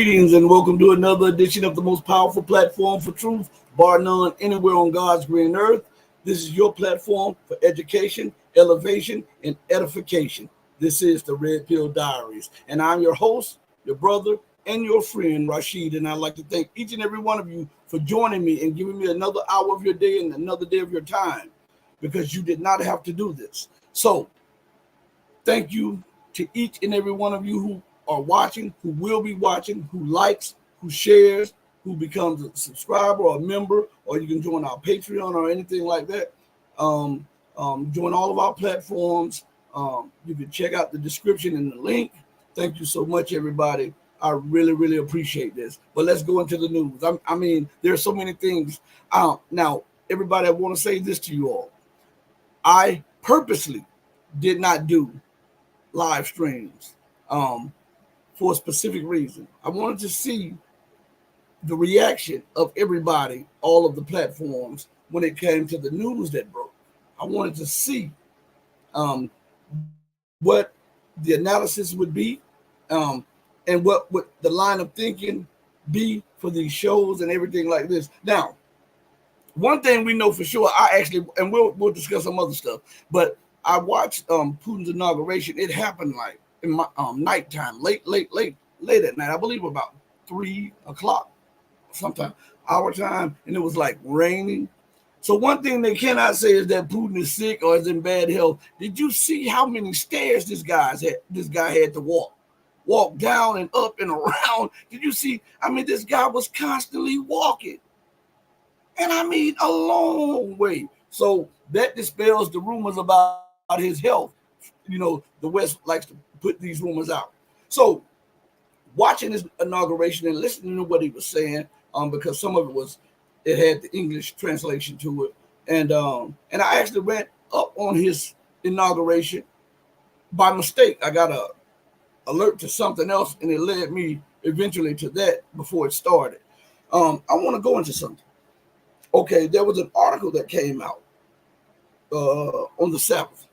Greetings and welcome to another edition of the most powerful platform for truth, bar none, anywhere on God's green earth. This is your platform for education, elevation, and edification. This is the Red Pill Diaries, and I'm your host, your brother, and your friend, Rashid. And I'd like to thank each and every one of you for joining me and giving me another hour of your day and another day of your time, because you did not have to do this. So, thank you to each and every one of you who are watching, who will be watching, who likes, who shares, who becomes a subscriber or a member, or you can join our Patreon or anything like that. Join all of our platforms. You can check out the description and the link. Thank you so much, everybody. I really, really appreciate this. But let's go into the news. I mean, there's so many things. Now, everybody, I want to say this to you all. I purposely did not do live streams for a specific reason. I wanted to see the reaction of everybody, all of the platforms, when it came to the news that broke. I wanted to see what the analysis would be, and what would the line of thinking be for these shows and everything like this. Now, one thing we know for sure, and we'll discuss some other stuff, but I watched Putin's inauguration. It happened like in my nighttime, late at night. I believe about 3 o'clock, sometime our time, and it was like raining. So one thing they cannot say is that Putin is sick or is in bad health. Did you see how many stairs this guy had to walk down and up and around? Did you see? I mean, this guy was constantly walking, and I mean a long way. So that dispels the rumors about his health. You know, the West likes to put these rumors out. So watching his inauguration and listening to what he was saying, because some of it had the English translation to it, and I actually went up on his inauguration by mistake. I got a alert to something else, and it led me eventually to that before it started. I want to go into something. Okay, there was an article that came out on the 7th.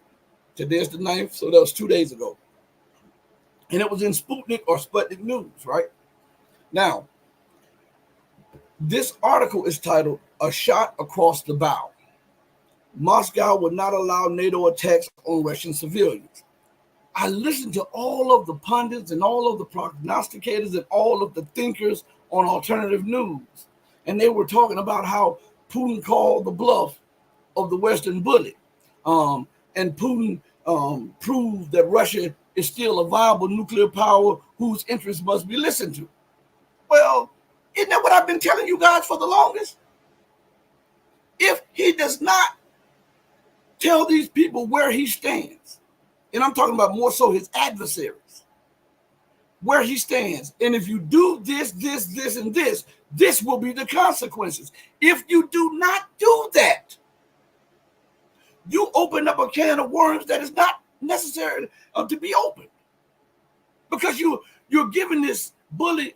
Today's the 9th, so that was 2 days ago. And it was in Sputnik News, right? Now, this article is titled, "A Shot Across the Bow. Moscow would not allow NATO attacks on Russian civilians." I listened to all of the pundits and all of the prognosticators and all of the thinkers on alternative news. And they were talking about how Putin called the bluff of the Western bully. And Putin proved that Russia is still a viable nuclear power whose interests must be listened to. Well, isn't that what I've been telling you guys for the longest? If he does not tell these people where he stands, and I'm talking about more so his adversaries, where he stands, and if you do this, and this will be the consequences. If you do not do that, you open up a can of worms that is not necessary to be opened, because you're giving this bully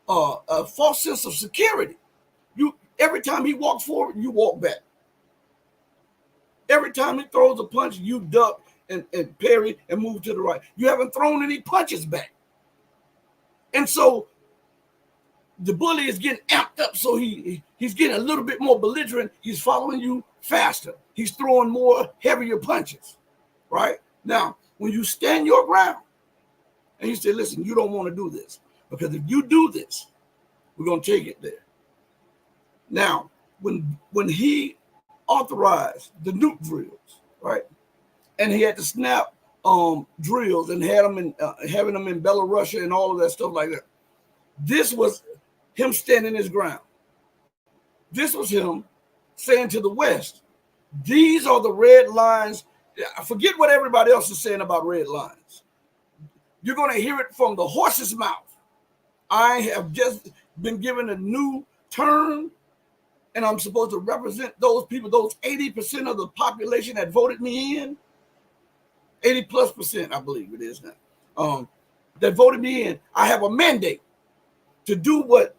a false sense of security. Every time he walks forward, you walk back. Every time he throws a punch, you duck and parry and move to the right. You haven't thrown any punches back, and so the bully is getting amped up. So he's getting a little bit more belligerent. He's following you faster. He's throwing more heavier punches, right? Now, when you stand your ground and you say, listen, you don't want to do this, because if you do this, we're going to take it there. Now, when he authorized the nuke drills, right, and he had to snap drills and had them having them in Belarus and all of that stuff like that, this was him standing his ground. This was him saying to the West, these are the red lines. Forget what everybody else is saying about red lines. You're going to hear it from the horse's mouth. I have just been given a new term, and I'm supposed to represent those people, those 80% of the population that voted me in. 80+%, I believe it is now, that voted me in. I have a mandate to do what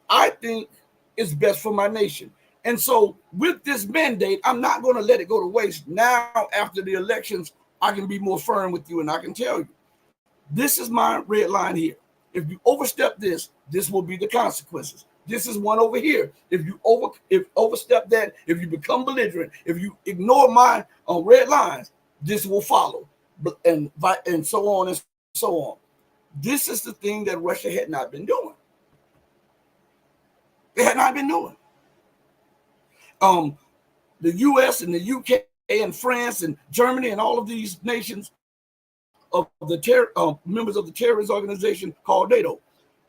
I think is best for my nation. And so with this mandate, I'm not going to let it go to waste. Now, after the elections, I can be more firm with you, and I can tell you, this is my red line here. if you overstep this, this will be the consequences. This is one over here. If you overstep that, if you become belligerent, if you ignore my red lines, this will follow, and so on and so on. This is the thing that Russia had not been doing. They had not been doing. The U.S. and the U.K. and France and Germany and all of these nations of the members of the terrorist organization called NATO,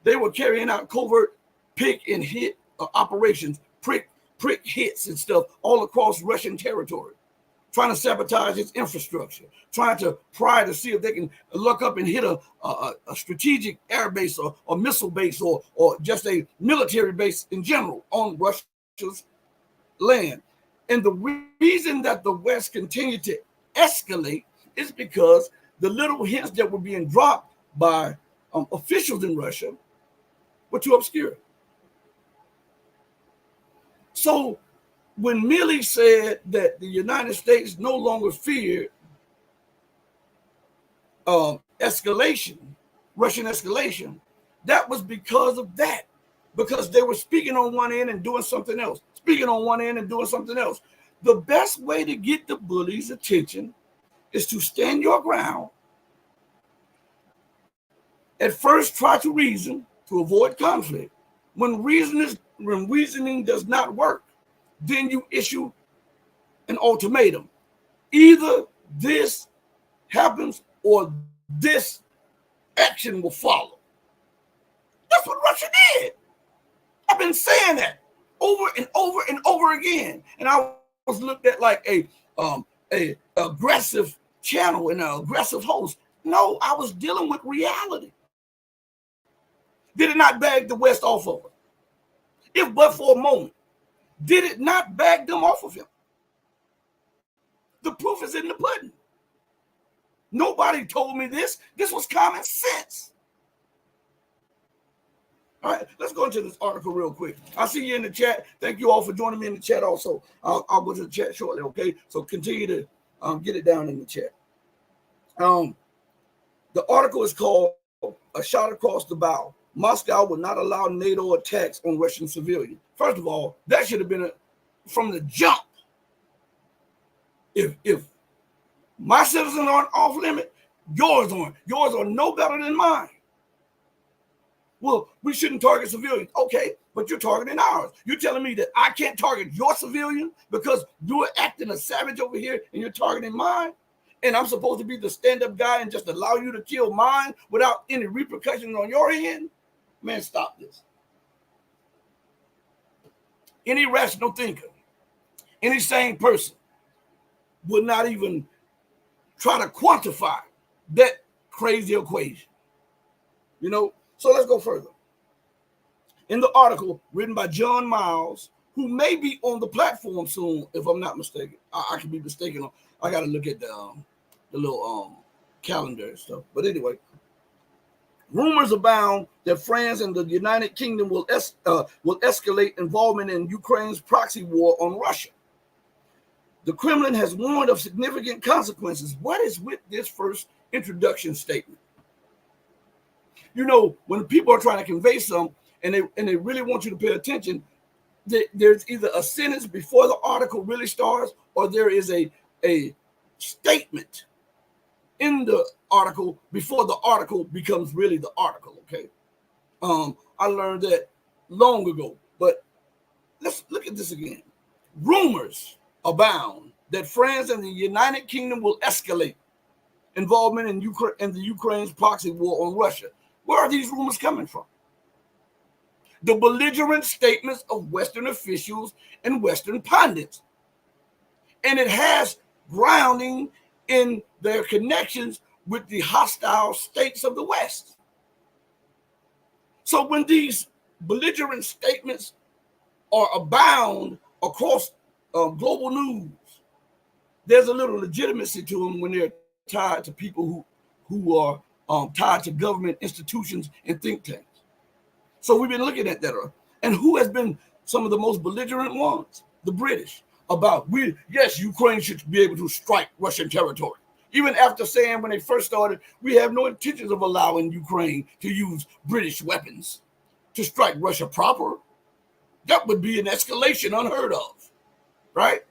they were carrying out covert pick and hit operations, prick hits and stuff all across Russian territory, trying to sabotage its infrastructure, trying to pry to see if they can look up and hit a strategic air base or missile base or just a military base in general on Russia's land. And the reason that the West continued to escalate is because the little hints that were being dropped by officials in Russia were too obscure. So when Milley said that the United States no longer feared escalation, Russian escalation, that was because of that. Because they were speaking on one end and doing something else, speaking on one end and doing something else. The best way to get the bully's attention is to stand your ground. At first, try to reason to avoid conflict. When reasoning does not work, then you issue an ultimatum. Either this happens or this action will follow. That's what Russia did. I've been saying that over and over and over again. And I was looked at like a aggressive channel and an aggressive host. No, I was dealing with reality. Did it not bag the West off of it? If but for a moment, did it not bag them off of him? The proof is in the pudding. Nobody told me this. This was common sense. All right, let's go into this article real quick. I see you in the chat. Thank you all for joining me in the chat also. I'll go to the chat shortly, okay? So continue to get it down in the chat. The article is called A Shot Across the Bow. Moscow will not allow NATO attacks on Russian civilians. First of all, that should have been from the jump. If my citizens aren't off limit, yours aren't. Yours are no better than mine. Well, we shouldn't target civilians. Okay, but you're targeting ours. You're telling me that I can't target your civilian because you're acting a savage over here and you're targeting mine? And I'm supposed to be the stand-up guy and just allow you to kill mine without any repercussions on your end? Man, stop this. Any rational thinker, any sane person would not even try to quantify that crazy equation. You know? So let's go further. In the article written by John Miles, who may be on the platform soon, if I'm not mistaken. I could be mistaken. I got to look at the little calendar and stuff. But anyway, rumors abound that France and the United Kingdom will escalate involvement in Ukraine's proxy war on Russia. The Kremlin has warned of significant consequences. What is with this first introduction statement? You know, when people are trying to convey something and they really want you to pay attention, there's either a sentence before the article really starts or there is a statement in the article before the article becomes really the article, okay? I learned that long ago, but let's look at this again. Rumors abound that France and the United Kingdom will escalate involvement in the Ukraine's proxy war on Russia. Where are these rumors coming from? The belligerent statements of Western officials and Western pundits. And it has grounding in their connections with the hostile states of the West. So when these belligerent statements are abound across global news, there's a little legitimacy to them when they're tied to people who are tied to government institutions and think tanks. So we've been looking at that. And who has been some of the most belligerent ones? The British. About, yes, Ukraine should be able to strike Russian territory. Even after saying when they first started, we have no intentions of allowing Ukraine to use British weapons to strike Russia proper. That would be an escalation unheard of, right?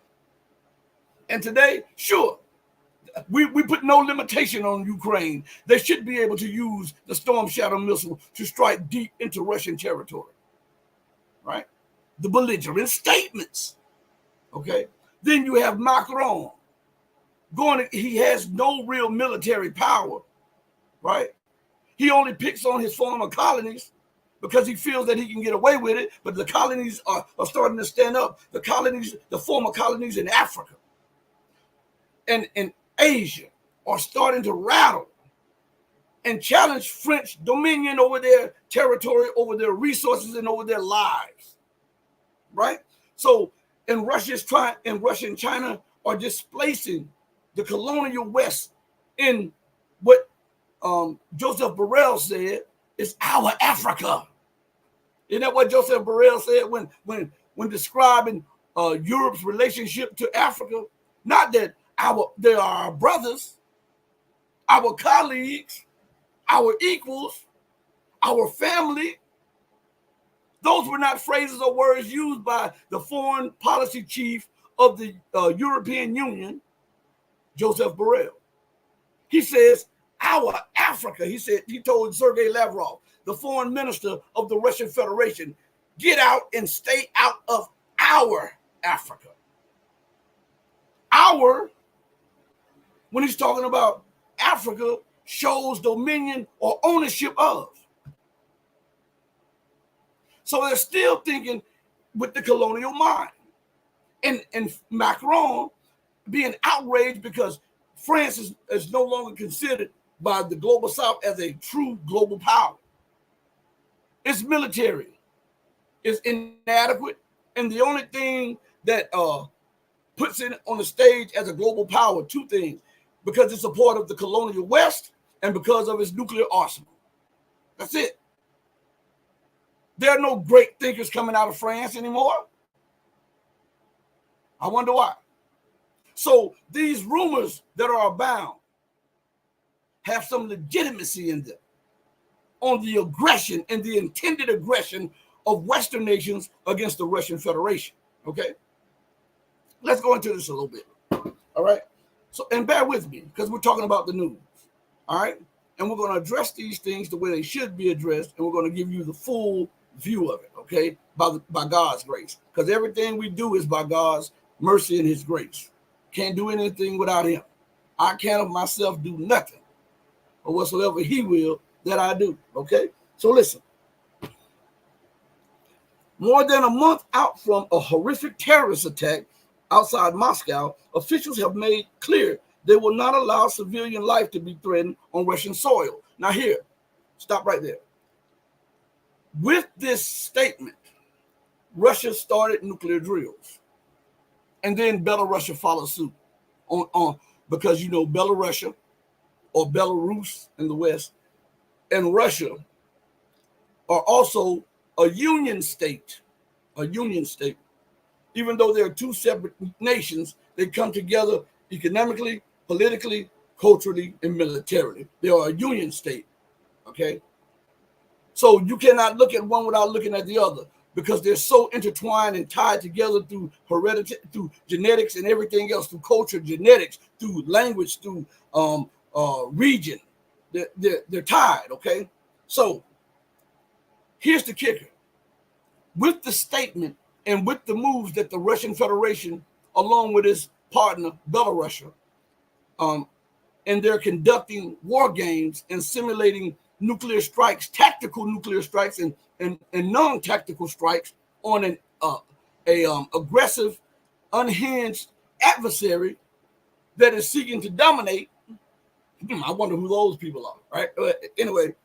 And today, sure, we put no limitation on Ukraine. They should be able to use the Storm Shadow missile to strike deep into Russian territory, right? The belligerent statements, okay? Then you have Macron he has no real military power, right? He only picks on his former colonies because he feels that he can get away with it, but the colonies are starting to stand up. The colonies, the former colonies in Africa and in Asia are starting to rattle and challenge French dominion over their territory, over their resources, and over their lives, right? So, Russia and China are displacing the colonial West in what Joseph Borrell said is our Africa. Isn't that what Joseph Borrell said when describing Europe's relationship to Africa? Not that they are our brothers, our colleagues, our equals, our family. Those were not phrases or words used by the foreign policy chief of the European Union, Joseph Borrell. He says, our Africa. He told Sergei Lavrov, the foreign minister of the Russian Federation, get out and stay out of our Africa. Our, when he's talking about Africa, shows dominion or ownership of. So they're still thinking with the colonial mind. And Macron being outraged because France is no longer considered by the global South as a true global power. Its military is inadequate, and the only thing that puts it on the stage as a global power, two things, because it's a part of the colonial West and because of its nuclear arsenal. That's it. There are no great thinkers coming out of France anymore. I wonder why. So these rumors that are abound have some legitimacy in them on the aggression and the intended aggression of Western nations against the Russian Federation. Okay? Let's go into this a little bit. All right? So, and bear with me because we're talking about the news. All right? And we're going to address these things the way they should be addressed, and we're going to give you the full view of it, okay? By God's grace. Because everything we do is by God's mercy and his grace. Can't do anything without him. I can't of myself do nothing, or whatsoever he will that I do, okay? So listen. More than a month out from a horrific terrorist attack outside Moscow, officials have made clear they will not allow civilian life to be threatened on Russian soil. Now here, stop right there. With this statement, Russia started nuclear drills. And then Belarus followed suit on because, you know, Belarus or Belarus in the West and Russia are also a union state. Even though they're two separate nations, they come together economically, politically, culturally, and militarily. They are a union state, okay? So you cannot look at one without looking at the other because they're so intertwined and tied together through heredity, through genetics and everything else, through culture, genetics, through language, through region. They're tied, okay? So here's the kicker. With the statement and with the moves that the Russian Federation, along with its partner, Belarus, and they're conducting war games and simulating nuclear strikes, tactical nuclear strikes, and non-tactical strikes on an aggressive, unhinged adversary that is seeking to dominate. I wonder who those people are, right? Anyway,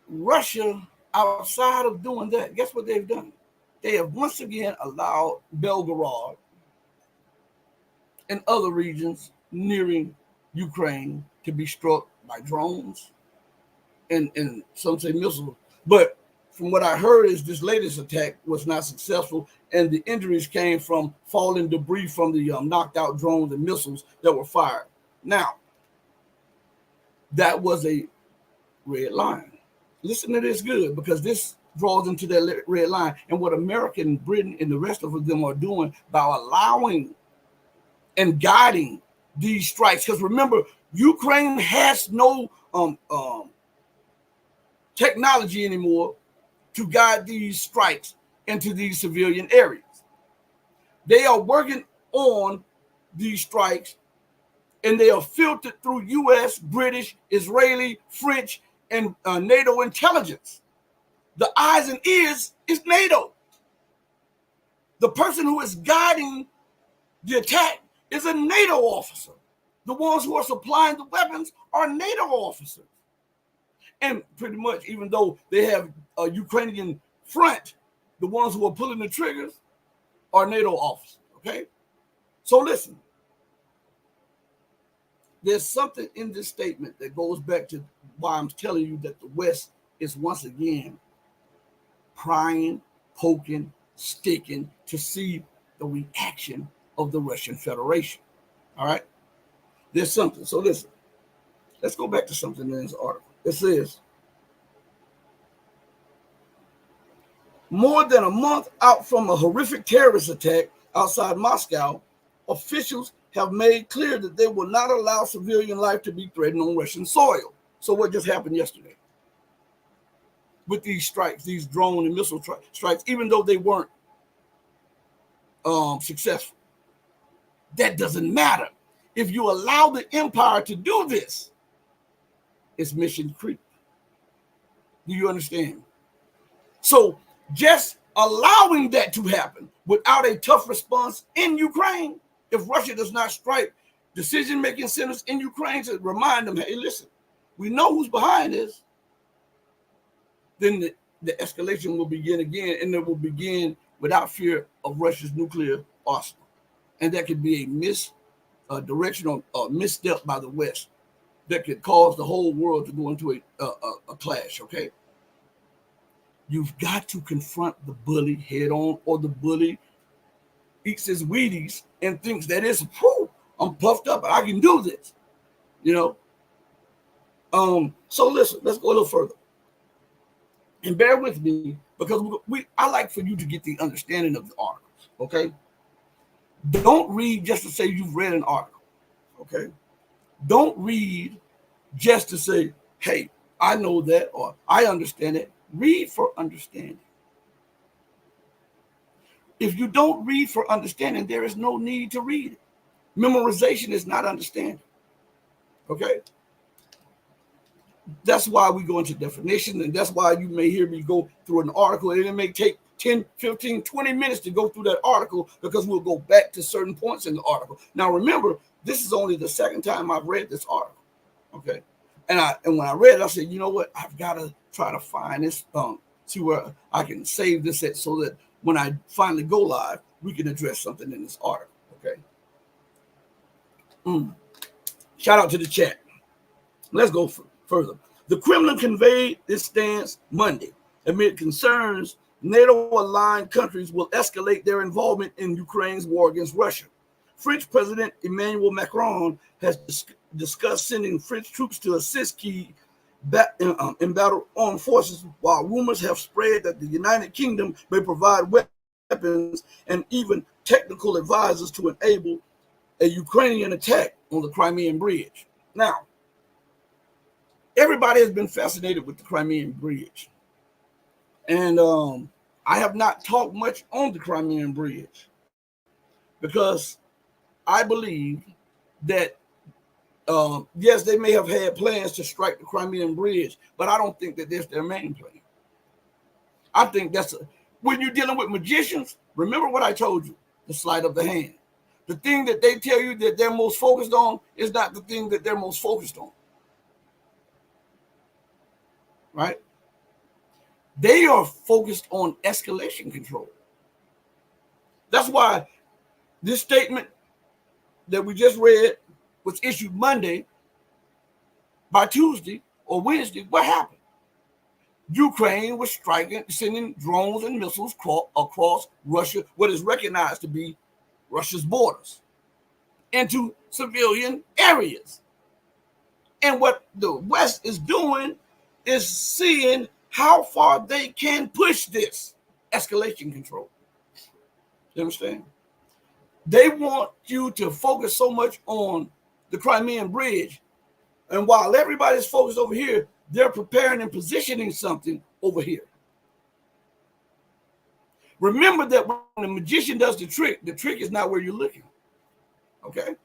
Russia, outside of doing that, guess what they've done? They have once again allowed Belgorod and other regions nearing Ukraine to be struck by drones and some say missiles. But from what I heard, is this latest attack was not successful, and the injuries came from falling debris from the knocked out drones and missiles that were fired. Now, that was a red line. Listen to this good, because this draws into that red line, and what America and Britain and the rest of them are doing by allowing and guiding these strikes. Because remember, Ukraine has no technology anymore to guide these strikes into these civilian areas. They are working on these strikes, and they are filtered through U.S., British, Israeli, French, and NATO intelligence. The eyes and ears is NATO. The person who is guiding the attack is a NATO officer. The ones who are supplying the weapons are NATO officers. And pretty much, even though they have a Ukrainian front, the ones who are pulling the triggers are NATO officers, okay? So listen, there's something in this statement that goes back to why I'm telling you that the West is once again prying, poking, sticking to see the reaction of the Russian Federation, all right? There's something. So listen, let's go back to something in this article. It says, more than a month out from a horrific terrorist attack outside Moscow, officials have made clear that they will not allow civilian life to be threatened on Russian soil. So what just happened yesterday with these strikes, these drone and missile strikes, even though they weren't successful? That doesn't matter. If you allow the empire to do this, it's mission creep. Do you understand? So just allowing that to happen without a tough response in Ukraine, if Russia does not strike decision-making centers in Ukraine to remind them, hey, listen, we know who's behind this, then the escalation will begin again, and it will begin without fear of Russia's nuclear arsenal. And that could be a misdirection or misstep by the West that could cause the whole world to go into a clash, okay? You've got to confront the bully head on, or the bully eats his Wheaties and thinks that it's, whew, I'm puffed up, I can do this, you know? So listen, let's go a little further. And bear with me, because I like for you to get the understanding of the articles, okay? Don't read just to say you've read an article, okay? Don't read just to say, hey, I know that, or I understand it. Read for understanding. If you don't read for understanding, there is no need to read it. Memorization is not understanding, okay? That's why we go into definition, and that's why you may hear me go through an article, and it may take 10, 15, 20 minutes to go through that article, because we'll go back to certain points in the article. Now, remember, this is only the second time I've read this article, okay? And when I read it, I said, you know what? I've got to try to find this, see where I can save this at, so that when I finally go live, we can address something in this article, okay? Shout out to the chat. Let's go further. The Kremlin conveyed this stance Monday amid concerns NATO-aligned countries will escalate their involvement in Ukraine's war against Russia. French President Emmanuel Macron has discussed sending French troops to assist Kyiv in battle armed forces, while rumors have spread that the United Kingdom may provide weapons and even technical advisors to enable a Ukrainian attack on the Crimean Bridge. Now, everybody has been fascinated with the Crimean Bridge. And I have not talked much on the Crimean Bridge, because I believe that, yes, they may have had plans to strike the Crimean Bridge, but I don't think that that's their main plan. I think when you're dealing with magicians, remember what I told you, the sleight of the hand. The thing that they tell you that they're most focused on is not the thing that they're most focused on. Right? They are focused on escalation control. That's why this statement that we just read was issued Monday. By Tuesday or Wednesday, what happened? Ukraine was sending drones and missiles across Russia, what is recognized to be Russia's borders, into civilian areas. And what the West is doing is seeing how far they can push this escalation control. You understand? They want you to focus so much on the Crimean Bridge. And while everybody's focused over here, they're preparing and positioning something over here. Remember that when the magician does the trick is not where you're looking. Okay?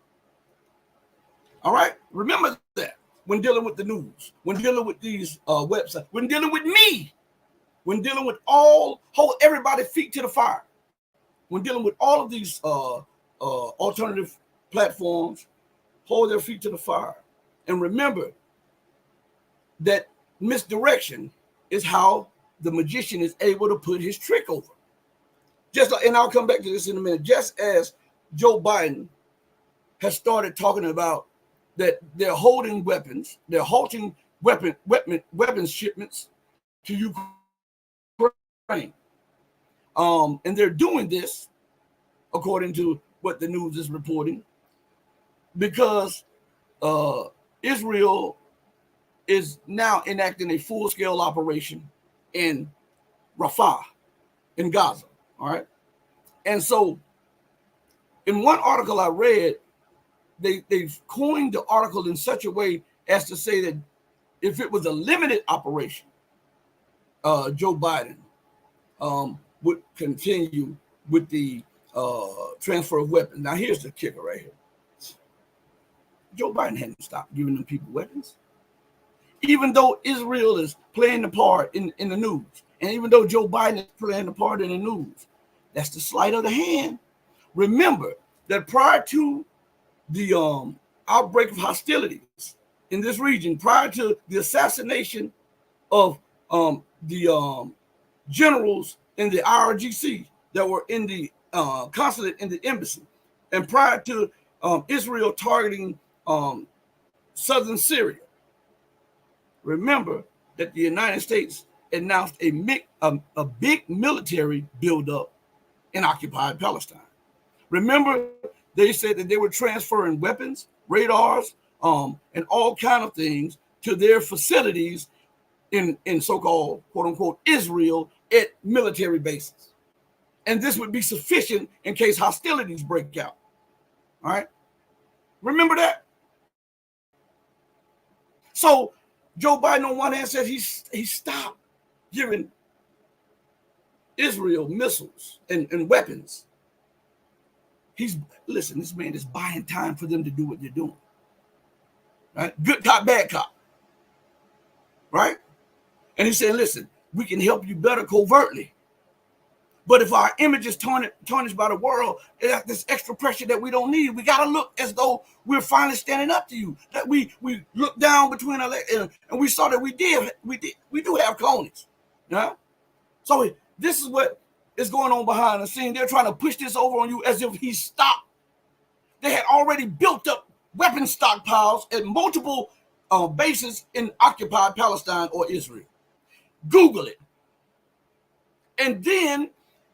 All right? Remember that when dealing with the news, when dealing with these websites, when dealing with me, when dealing with hold everybody feet to the fire, when dealing with all of these alternative platforms, hold their feet to the fire. And remember that misdirection is how the magician is able to put his trick over. Just like, and I'll come back to this in a minute, just as Joe Biden has started talking about that they're holding weapons, they're halting weapons shipments to Ukraine. And they're doing this, according to what the news is reporting, because Israel is now enacting a full-scale operation in Rafah, in Gaza. All right. And so in one article I read, they've coined the article in such a way as to say that if it was a limited operation, Joe Biden would continue with the transfer of weapons. Now, here's the kicker right here. Joe Biden hadn't stopped giving them people weapons. Even though Israel is playing the part in the news, and even though Joe Biden is playing the part in the news, that's the sleight of the hand. Remember that prior to the outbreak of hostilities in this region, prior to the assassination of the generals in the IRGC that were in the consulate in the embassy, and prior to Israel targeting southern Syria, remember that the United States announced a big military buildup in occupied Palestine. Remember, they said that they were transferring weapons, radars, and all kind of things to their facilities in so-called, quote-unquote, Israel at military bases. And this would be sufficient in case hostilities break out. All right? Remember that? So Joe Biden on one hand said he stopped giving Israel missiles and weapons. Listen, this man is buying time for them to do what they're doing. Right? Good cop, bad cop. Right? And he's saying, listen, we can help you better covertly. But if our image is tarnished by the world, it's this extra pressure that we don't need. We got to look as though we're finally standing up to you. That we look down between our legs, and we saw that we do have colonies. Yeah? So this is what is going on behind the scene. They're trying to push this over on you as if he stopped. They had already built up weapon stockpiles at multiple bases in occupied Palestine or Israel. Google it. And then,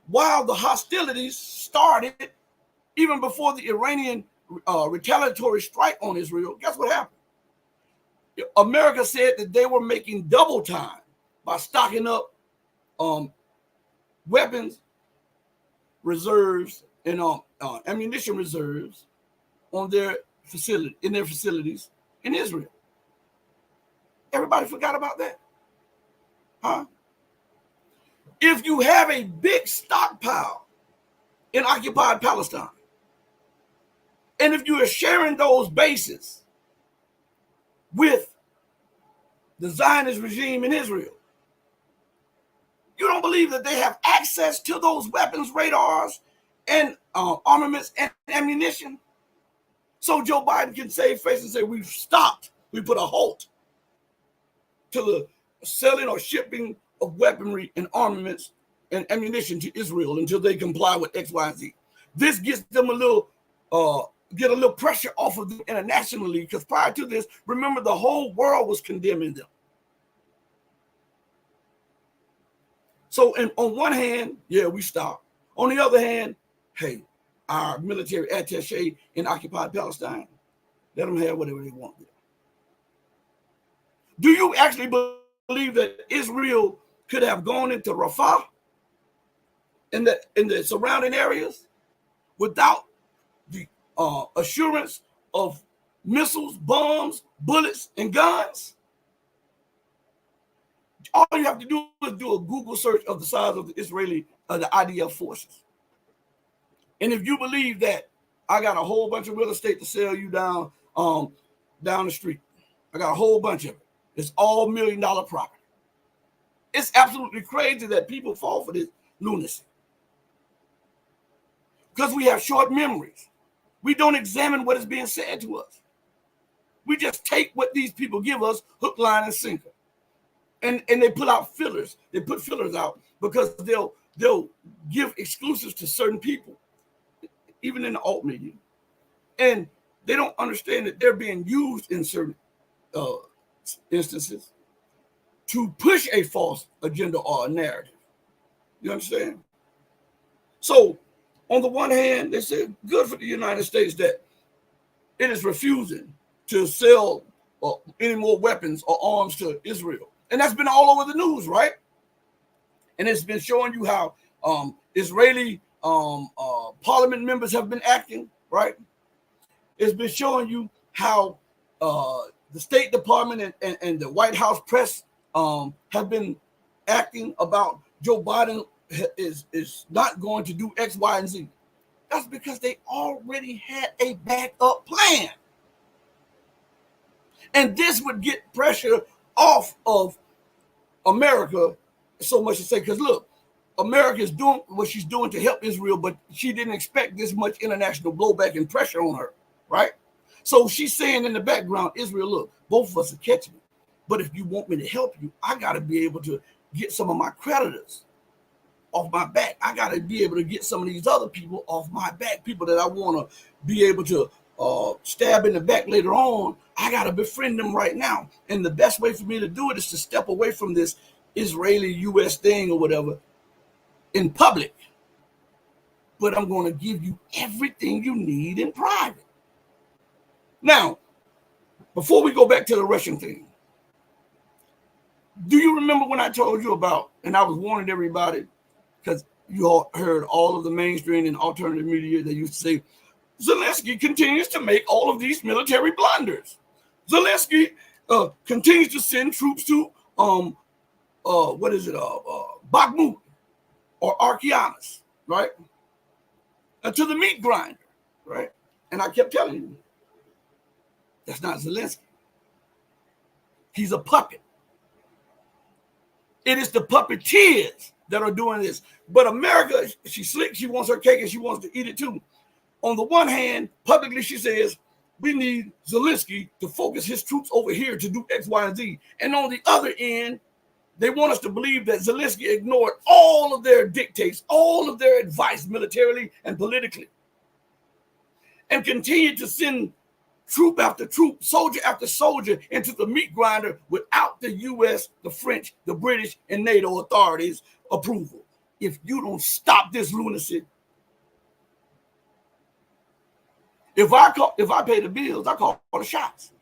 while the hostilities started, even before the Iranian retaliatory strike on Israel, guess what happened? America said that they were making double time by stocking up weapons reserves and ammunition reserves in their facilities in Israel. Everybody forgot about that, huh? If you have a big stockpile in occupied Palestine, and if you are sharing those bases with the Zionist regime in Israel, you don't believe that they have access to those weapons, radars, and armaments and ammunition? So Joe Biden can save face and say, we've stopped. We put a halt to the selling or shipping of weaponry and armaments and ammunition to Israel until they comply with X, Y, and Z. This gets them a little pressure off of them internationally, because prior to this, remember, the whole world was condemning them. So on one hand, yeah, we stop. On the other hand, hey, our military attaché in occupied Palestine, let them have whatever they want. Do you actually believe that Israel could have gone into Rafah in the surrounding areas without the assurance of missiles, bombs, bullets, and guns? All you have to do is do a Google search of the size of the Israeli, the IDF forces. And if you believe that, I got a whole bunch of real estate to sell you down the street. I got a whole bunch of it. It's all $1 million property. It's absolutely crazy that people fall for this lunacy. Because we have short memories. We don't examine what is being said to us. We just take what these people give us, hook, line, and sinker. And they put out fillers. They put fillers out because they'll give exclusives to certain people, even in the alt media. And they don't understand that they're being used in certain instances to push a false agenda or a narrative. You understand? So, on the one hand, they say good for the United States that it is refusing to sell any more weapons or arms to Israel. And that's been all over the news, right? And it's been showing you how Israeli parliament members have been acting, right? It's been showing you how the State Department and the White House press have been acting about Joe Biden is not going to do X, Y, and Z. That's because they already had a backup plan. And this would get pressure off of America, so much to say, because look, America is doing what she's doing to help Israel, but she didn't expect this much international blowback and pressure on her, right? So she's saying in the background, Israel, look, both of us are catching it. But if you want me to help you, I got to be able to get some of my creditors off my back. I got to be able to get some of these other people off my back, people that I want to be able to stab in the back later on. I got to befriend them right now. And the best way for me to do it is to step away from this Israeli-U.S. thing or whatever in public. But I'm going to give you everything you need in private. Now, before we go back to the Russian thing, do you remember when I told you about, and I was warning everybody, because you all heard all of the mainstream and alternative media that used to say, Zelensky continues to make all of these military blunders. Zelensky continues to send troops to Bakhmut or Arkianis, right? To the meat grinder, right? And I kept telling you, that's not Zelensky. He's a puppet. It is the puppeteers that are doing this. But America, she's slick. She wants her cake and she wants to eat it too. On the one hand, publicly she says, we need Zelensky to focus his troops over here to do X, Y, and Z. And on the other end, they want us to believe that Zelensky ignored all of their dictates, all of their advice militarily and politically, and continued to send troop after troop, soldier after soldier into the meat grinder without the U.S., the French, the British, and NATO authorities' approval. If you don't stop this lunacy, if I pay the bills, I call the shots.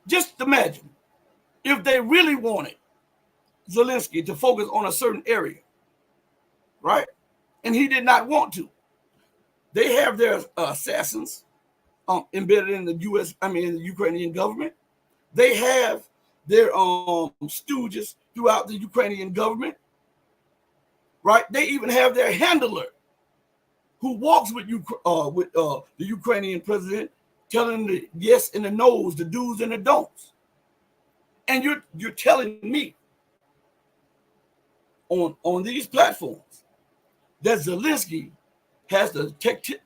Just imagine if they really wanted Zelensky to focus on a certain area, right? And he did not want to. They have their assassins embedded in the in the Ukrainian government. They have their stooges throughout the Ukrainian government, right? They even have their handler who walks with the Ukrainian president, telling the yes and the no's, the do's and the don'ts. And you're telling me on these platforms that Zelensky has the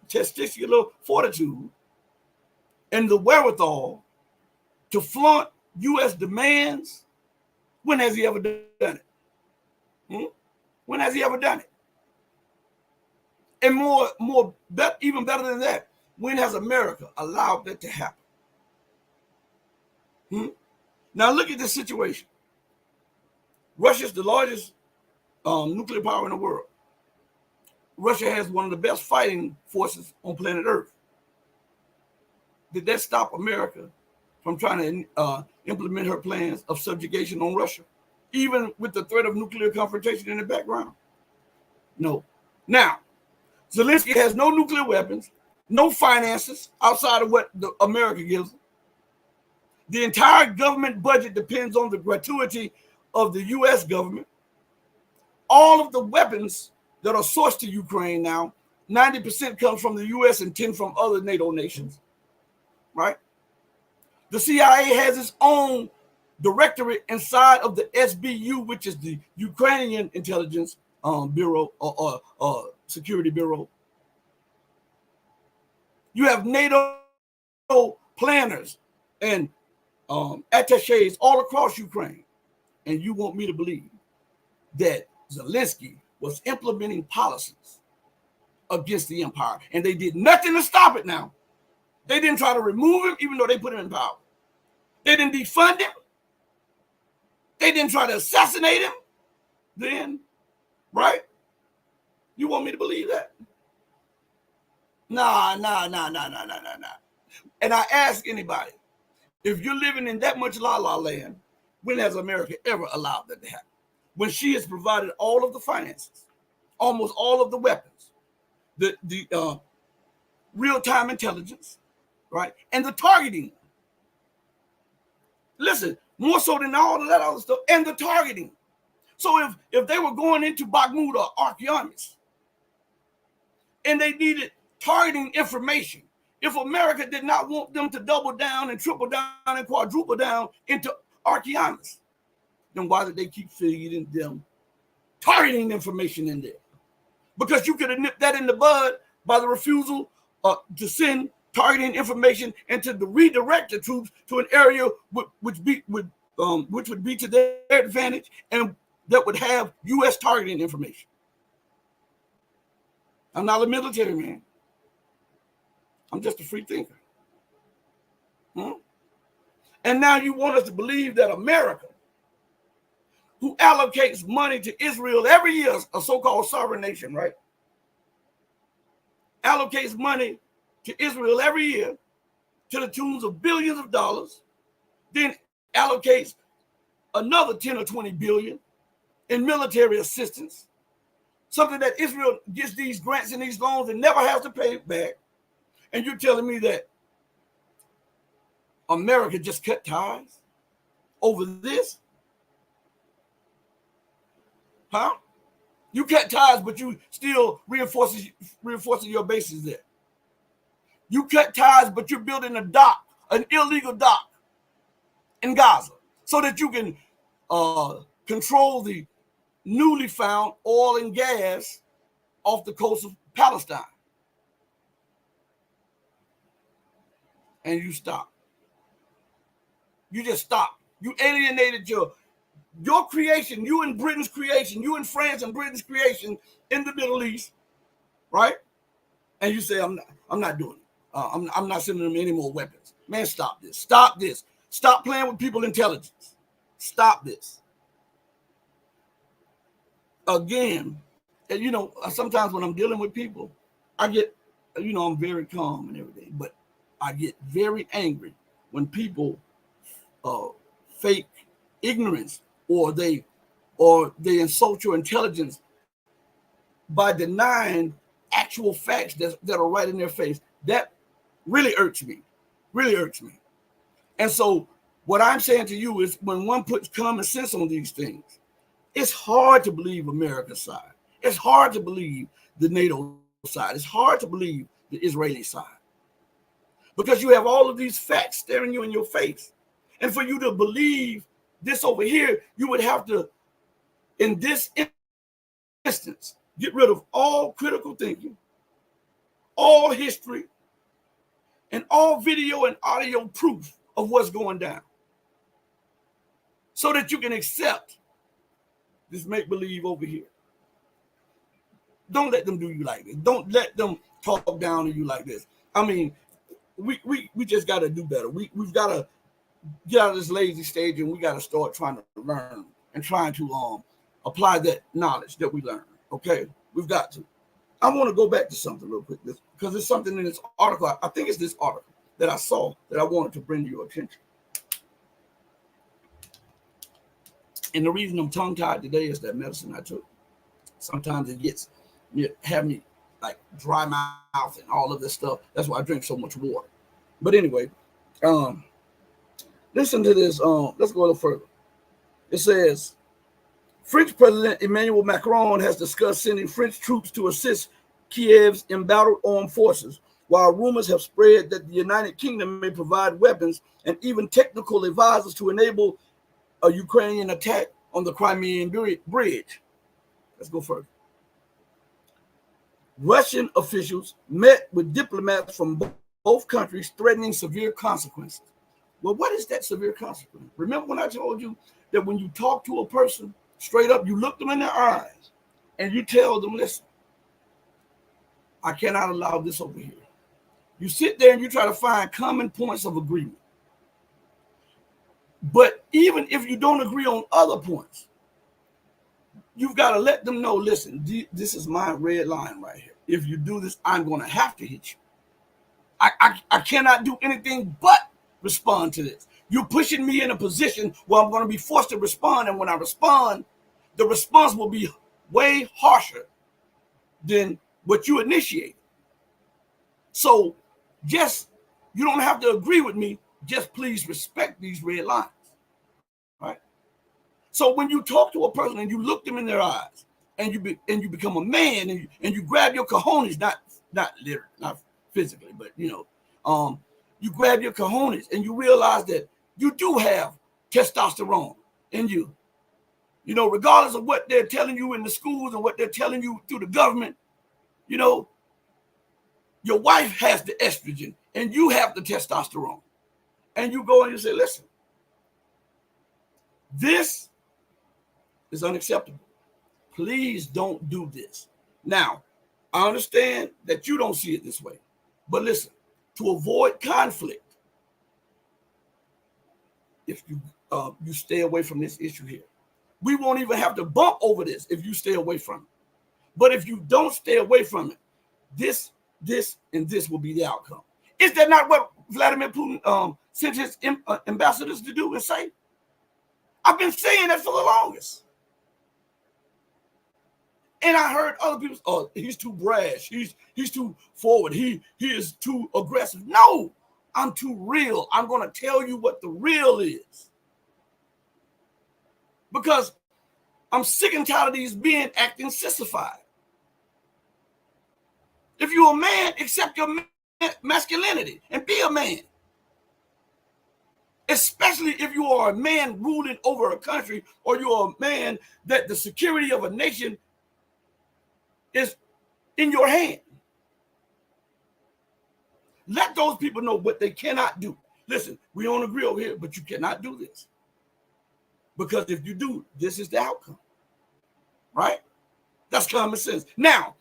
testicular fortitude and the wherewithal to flaunt U.S. demands. When has he ever done it? When has he ever done it? And even better than that, when has America allowed that to happen? Now look at this situation. Russia's the largest nuclear power in the world. Russia has one of the best fighting forces on planet Earth. Did that stop America from trying to implement her plans of subjugation on Russia, even with the threat of nuclear confrontation in the background? No. Now, Zelensky has no nuclear weapons, no finances outside of what America gives him. The entire government budget depends on the gratuity of the U.S. government. All of the weapons that are sourced to Ukraine now, 90% comes from the U.S. and 10% from other NATO nations, right? The CIA has its own directorate inside of the SBU, which is the Ukrainian Intelligence Bureau or Security Bureau. You have NATO planners and attachés all across Ukraine. And you want me to believe that Zelensky was implementing policies against the empire, and they did nothing to stop it now. They didn't try to remove him, even though they put him in power. They didn't defund him. They didn't try to assassinate him. Then, right? You want me to believe that? Nah. And I ask anybody, if you're living in that much la-la land, when has America ever allowed that to happen? When she has provided all of the finances, almost all of the weapons, the real-time intelligence, right? And the targeting. Listen, more so than all of that other stuff, and the targeting. So if they were going into Bakhmut or Archaeomis, and they needed targeting information, if America did not want them to double down and triple down and quadruple down into Archaeomis, then why did they keep feeding them targeting information in there? Because you could have nipped that in the bud by the refusal to send targeting information and to redirect the troops to an area which would be to their advantage and that would have U.S. targeting information. I'm not a military man. I'm just a free thinker. And now you want us to believe that America, who allocates money to Israel every year, a so-called sovereign nation, right? Allocates money to Israel every year to the tunes of billions of dollars, then allocates another 10 or 20 billion in military assistance, something that Israel gets these grants and these loans and never has to pay back. And you're telling me that America just cut ties over this? Huh? You cut ties, but you still reinforcing your bases there. You cut ties, but you're building a dock, an illegal dock in Gaza, so that you can control the newly found oil and gas off the coast of Palestine. And you stop. You just stop. You alienated your creation, you and Britain's creation, you and France and Britain's creation in the Middle East, right? And you say, I'm not doing it. I'm not sending them any more weapons. Man, stop this. Stop this. Stop playing with people's intelligence. Stop this. Again, and sometimes when I'm dealing with people, I get, I'm very calm and everything, but I get very angry when people fake ignorance or they insult your intelligence by denying actual facts that are right in their face. That really irks me. And so what I'm saying to you is, when one puts common sense on these things, it's hard to believe America's side. It's hard to believe the NATO side. It's hard to believe the Israeli side, because you have all of these facts staring you in your face. And for you to believe this over here, you would have to, in this instance, get rid of all critical thinking, all history, and all video and audio proof of what's going down, so that you can accept this make-believe over here. Don't let them do you like this. Don't let them talk down to you like this. I mean, we just got to do better. We've got to get out of this lazy stage, and we got to start trying to learn and trying to apply that knowledge that we learn. Okay, we've got to. I want to go back to something real quick because there's something in this article. I think it's this article that I saw that I wanted to bring to your attention. And the reason I'm tongue-tied today is that medicine I took. Sometimes it gets have me like dry mouth and all of this stuff. That's why I drink so much water. But anyway, listen to this. Let's go a little further. It says, French President Emmanuel Macron has discussed sending French troops to assist Kiev's embattled armed forces, while rumors have spread that the United Kingdom may provide weapons and even technical advisors to enable a Ukrainian attack on the Crimean bridge. Let's go further. Russian officials met with diplomats from both countries, threatening severe consequences. Well, what is that severe consequence? Remember when I told you that when you talk to a person straight up, you look them in their eyes and you tell them, listen, I cannot allow this over here. You sit there and you try to find common points of agreement. But even if you don't agree on other points, you've got to let them know, listen, this is my red line right here. If you do this, I'm going to have to hit you. I cannot do anything but respond to this. You're pushing me in a position where I'm going to be forced to respond. And when I respond, the response will be way harsher than what you initiated. So just, you don't have to agree with me. Just please respect these red lines. Right? So when you talk to a person and you look them in their eyes and you become a man and you grab your cojones, not literally, not physically, but you grab your cojones and you realize that you do have testosterone in you. Regardless of what they're telling you in the schools and what they're telling you through the government, your wife has the estrogen and you have the testosterone. And you go and you say, listen, this is unacceptable. Please don't do this. Now, I understand that you don't see it this way, but listen, to avoid conflict, if you stay away from this issue here, we won't even have to bump over this if you stay away from it. But if you don't stay away from it, this, and this will be the outcome. Is that not what Vladimir Putin sent his ambassadors to do and say? I've been saying that for the longest. And I heard other people, oh, he's too brash. He's too forward. He is too aggressive. No, I'm too real. I'm going to tell you what the real is. Because I'm sick and tired of these men acting sissified. If you're a man, accept your masculinity and be a man. Especially if you are a man ruling over a country, or you're a man that the security of a nation is in your hand. Let those people know what they cannot do. Listen, we don't agree over here, but you cannot do this. Because if you do, this is the outcome. Right? That's common sense. Now,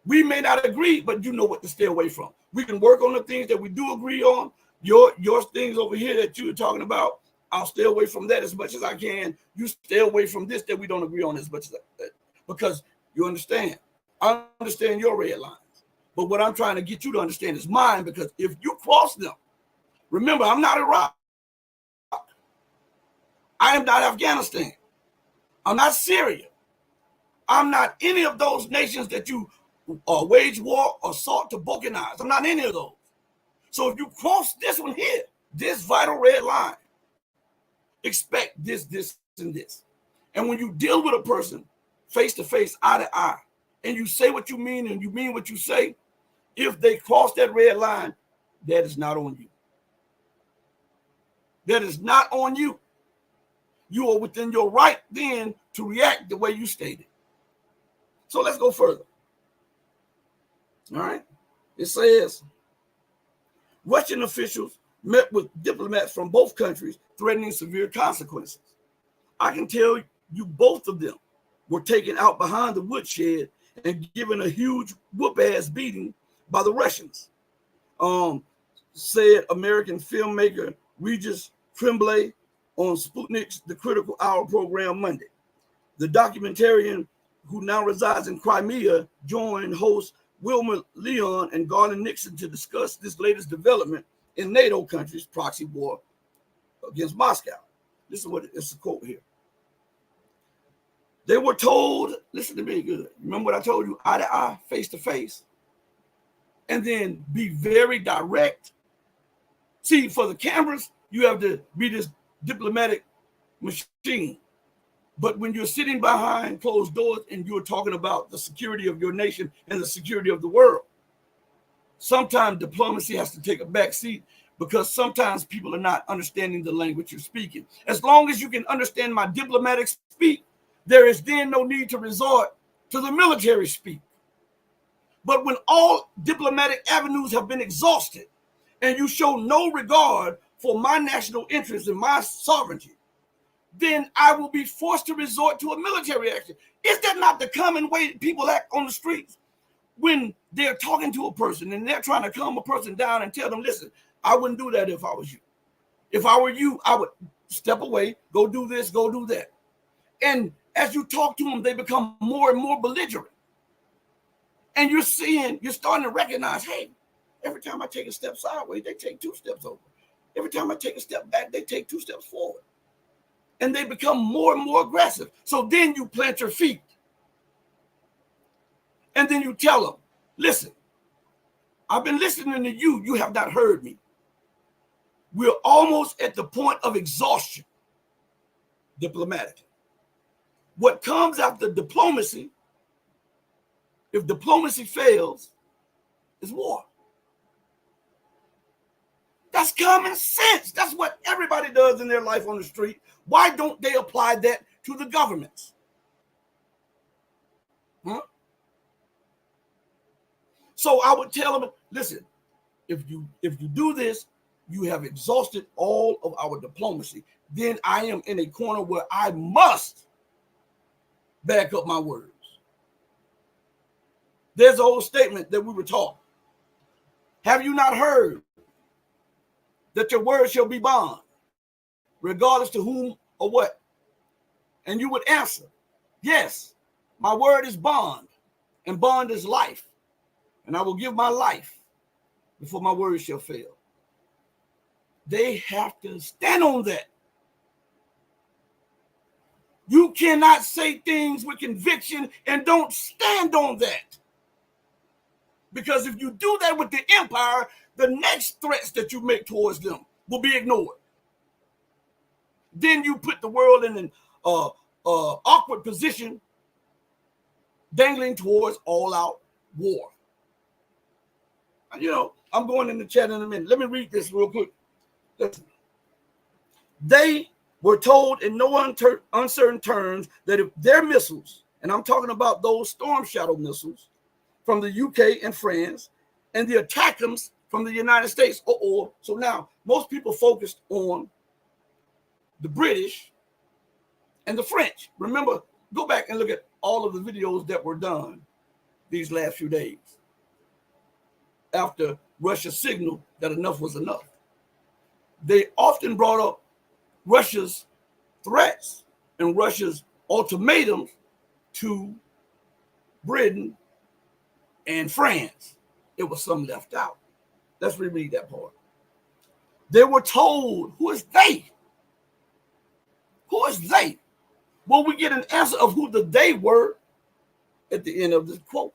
we may not agree, but you know what to stay away from. We can work on the things that we do agree on. Your things over here that you're talking about, I'll stay away from that as much as I can. You stay away from this that we don't agree on as much as that. Because you understand. I understand your red lines. But what I'm trying to get you to understand is mine, because if you cross them, remember, I'm not Iraq. I am not Afghanistan. I'm not Syria. I'm not any of those nations that you wage war or sought to balkanize. I'm not any of those. So if you cross this one here, this vital red line, expect this, and this. And when you deal with a person face to face, eye to eye, and you say what you mean and you mean what you say, if they cross that red line, that is not on you. That is not on you. You are within your right then to react the way you stated. So let's go further. All right. It says, Russian officials met with diplomats from both countries, threatening severe consequences. I can tell you both of them were taken out behind the woodshed and given a huge whoop-ass beating by the Russians, said American filmmaker Regis Tremblay on Sputnik's The Critical Hour program Monday. The documentarian who now resides in Crimea joined host Wilmer Leon and Garland Nixon to discuss this latest development in NATO countries' proxy war against Moscow. Listen what it's a quote here. They were told, listen to me good. Remember what I told you, eye to eye, face to face, and then be very direct. See, for the cameras, you have to be this diplomatic machine. But when you're sitting behind closed doors and you're talking about the security of your nation and the security of the world, sometimes diplomacy has to take a back seat because sometimes people are not understanding the language you're speaking. As long as you can understand my diplomatic speak, there is then no need to resort to the military speak. But when all diplomatic avenues have been exhausted and you show no regard for my national interests and my sovereignty, then I will be forced to resort to a military action. Is that not the common way people act on the streets? When they're talking to a person and they're trying to calm a person down and tell them, listen, I wouldn't do that if I was you. If I were you, I would step away, go do this, go do that. And as you talk to them, they become more and more belligerent. And you're starting to recognize, hey, every time I take a step sideways, they take 2 steps over. Every time I take a step back, they take 2 steps forward. And they become more and more aggressive. So then you plant your feet. And then you tell them, listen, I've been listening to you. You have not heard me. We're almost at the point of exhaustion diplomatically. What comes after diplomacy, if diplomacy fails, is war. That's common sense. That's what everybody does in their life on the street. Why don't they apply that to the governments? Huh? So I would tell them, listen, if you do this, you have exhausted all of our diplomacy. Then I am in a corner where I must back up my words. There's an old statement that we were taught. Have you not heard that your word shall be bond, regardless to whom or what? And you would answer, yes, my word is bond, and bond is life. And I will give my life before my word shall fail. They have to stand on that. You cannot say things with conviction and don't stand on that. Because if you do that with the empire, the next threats that you make towards them will be ignored. Then you put the world in an awkward position, dangling towards all-out war. You know, I'm going in the chat in a minute. Let me read this real quick. Listen. They were told in no uncertain terms that if their missiles, and I'm talking about those Storm Shadow missiles from the UK and France, and the ATACMS from the United States. So now most people focused on the British and the French. Remember, go back and look at all of the videos that were done these last few days after Russia signaled that enough was enough. They often brought up Russia's threats and Russia's ultimatums to Britain and France. It was some left out. Let's reread that part. They were told, who is they? Who is they? Well, we get an answer of who the they were at the end of this quote.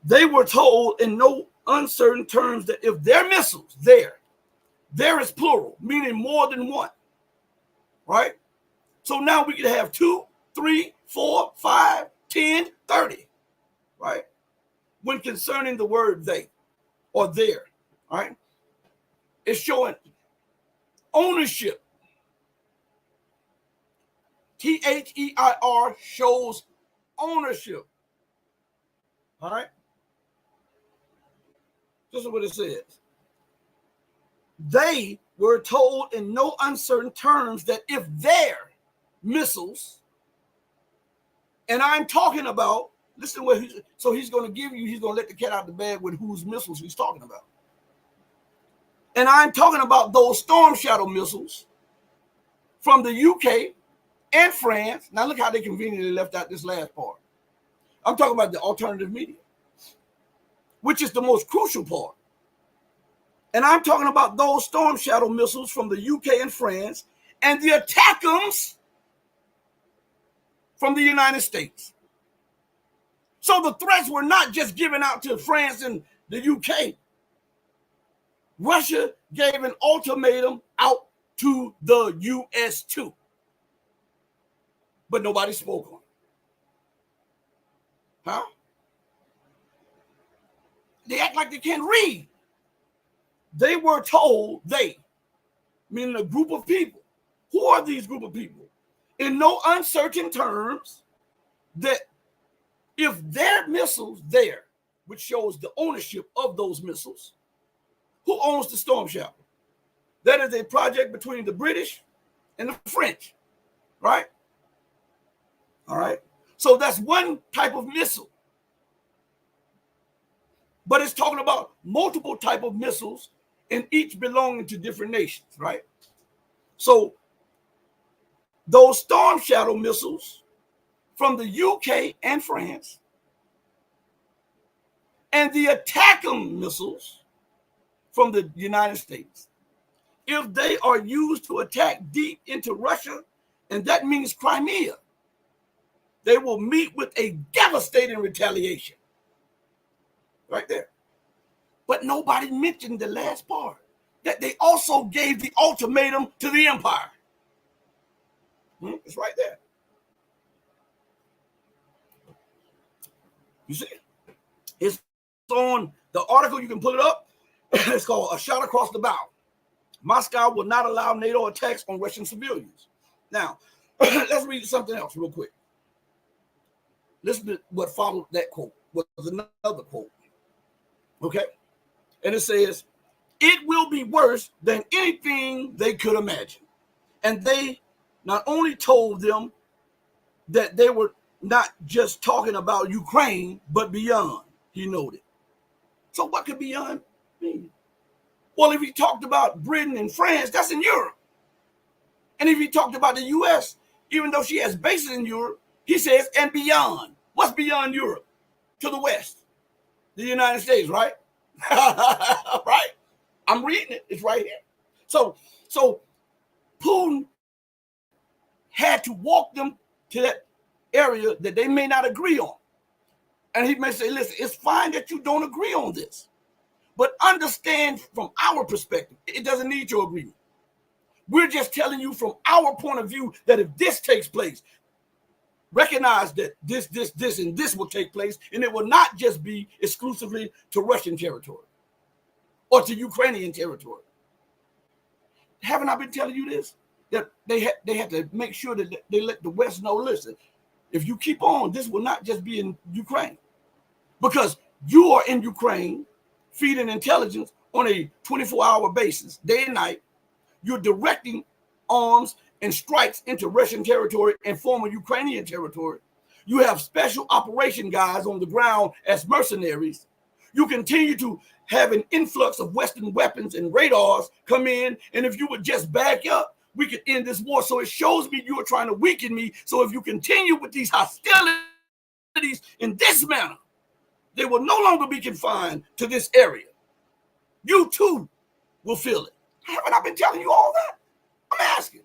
They were told in no uncertain terms that if their missiles, there is plural, meaning more than one, right? So now we could have 2, 3, 4, 5, 10, 30, right? When concerning the word they or there, right? It's showing ownership. THEIR shows ownership. All right? This is what it says. They were told in no uncertain terms that if their missiles, and I'm talking about, listen what he's going to give you, he's going to let the cat out of the bag with whose missiles he's talking about. And I'm talking about those Storm Shadow missiles from the UK and France. Now look how they conveniently left out this last part. I'm talking about the alternative media, which is the most crucial part. And I'm talking about those Storm Shadow missiles from the UK and France and the ATACMS from the United States. So the threats were not just given out to France and the UK. Russia gave an ultimatum out to the US too. But nobody spoke on it. Huh? They act like they can't read. They were told, meaning a group of people. Who are these group of people? In no uncertain terms, that if their missiles there, which shows the ownership of those missiles, who owns the Storm Shadow? That is a project between the British and the French, right? All right. So that's one type of missile. But it's talking about multiple type of missiles and each belonging to different nations, right? So those Storm Shadow missiles from the UK and France and the ATACMS missiles from the United States, if they are used to attack deep into Russia, and that means Crimea, they will meet with a devastating retaliation. Right there. But nobody mentioned the last part, that they also gave the ultimatum to the empire. It's right there. You see? It's on the article. You can pull it up. It's called A Shot Across the Bow. Moscow will not allow NATO attacks on Russian civilians. Now, let's read something else real quick. Listen to what followed that quote. Was another quote. Okay? And it says, it will be worse than anything they could imagine. And they not only told them that they were not just talking about Ukraine, but beyond, he noted. So what could beyond mean? Well, if he talked about Britain and France, that's in Europe. And if he talked about the U.S., even though she has bases in Europe, he says, and beyond. What's beyond Europe? To the west. The United States, right? Right? I'm reading it. It's right here. So Putin had to walk them to that area that they may not agree on. And he may say, listen, it's fine that you don't agree on this, but understand from our perspective, it doesn't need your agreement. We're just telling you from our point of view that if this takes place, recognize that this, and this will take place, and it will not just be exclusively to Russian territory or to Ukrainian territory. Haven't I been telling you this? That they had to make sure that they let the West know, listen, if you keep on, this will not just be in Ukraine. Because you are in Ukraine feeding intelligence on a 24-hour basis, day and night. You're directing arms and strikes into Russian territory and former Ukrainian territory. You have special operation guys on the ground as mercenaries. You continue to have an influx of Western weapons and radars come in. And if you would just back up, we could end this war. So it shows me you are trying to weaken me. So if you continue with these hostilities in this manner, they will no longer be confined to this area. You too will feel it. Haven't I been telling you all that? I'm asking.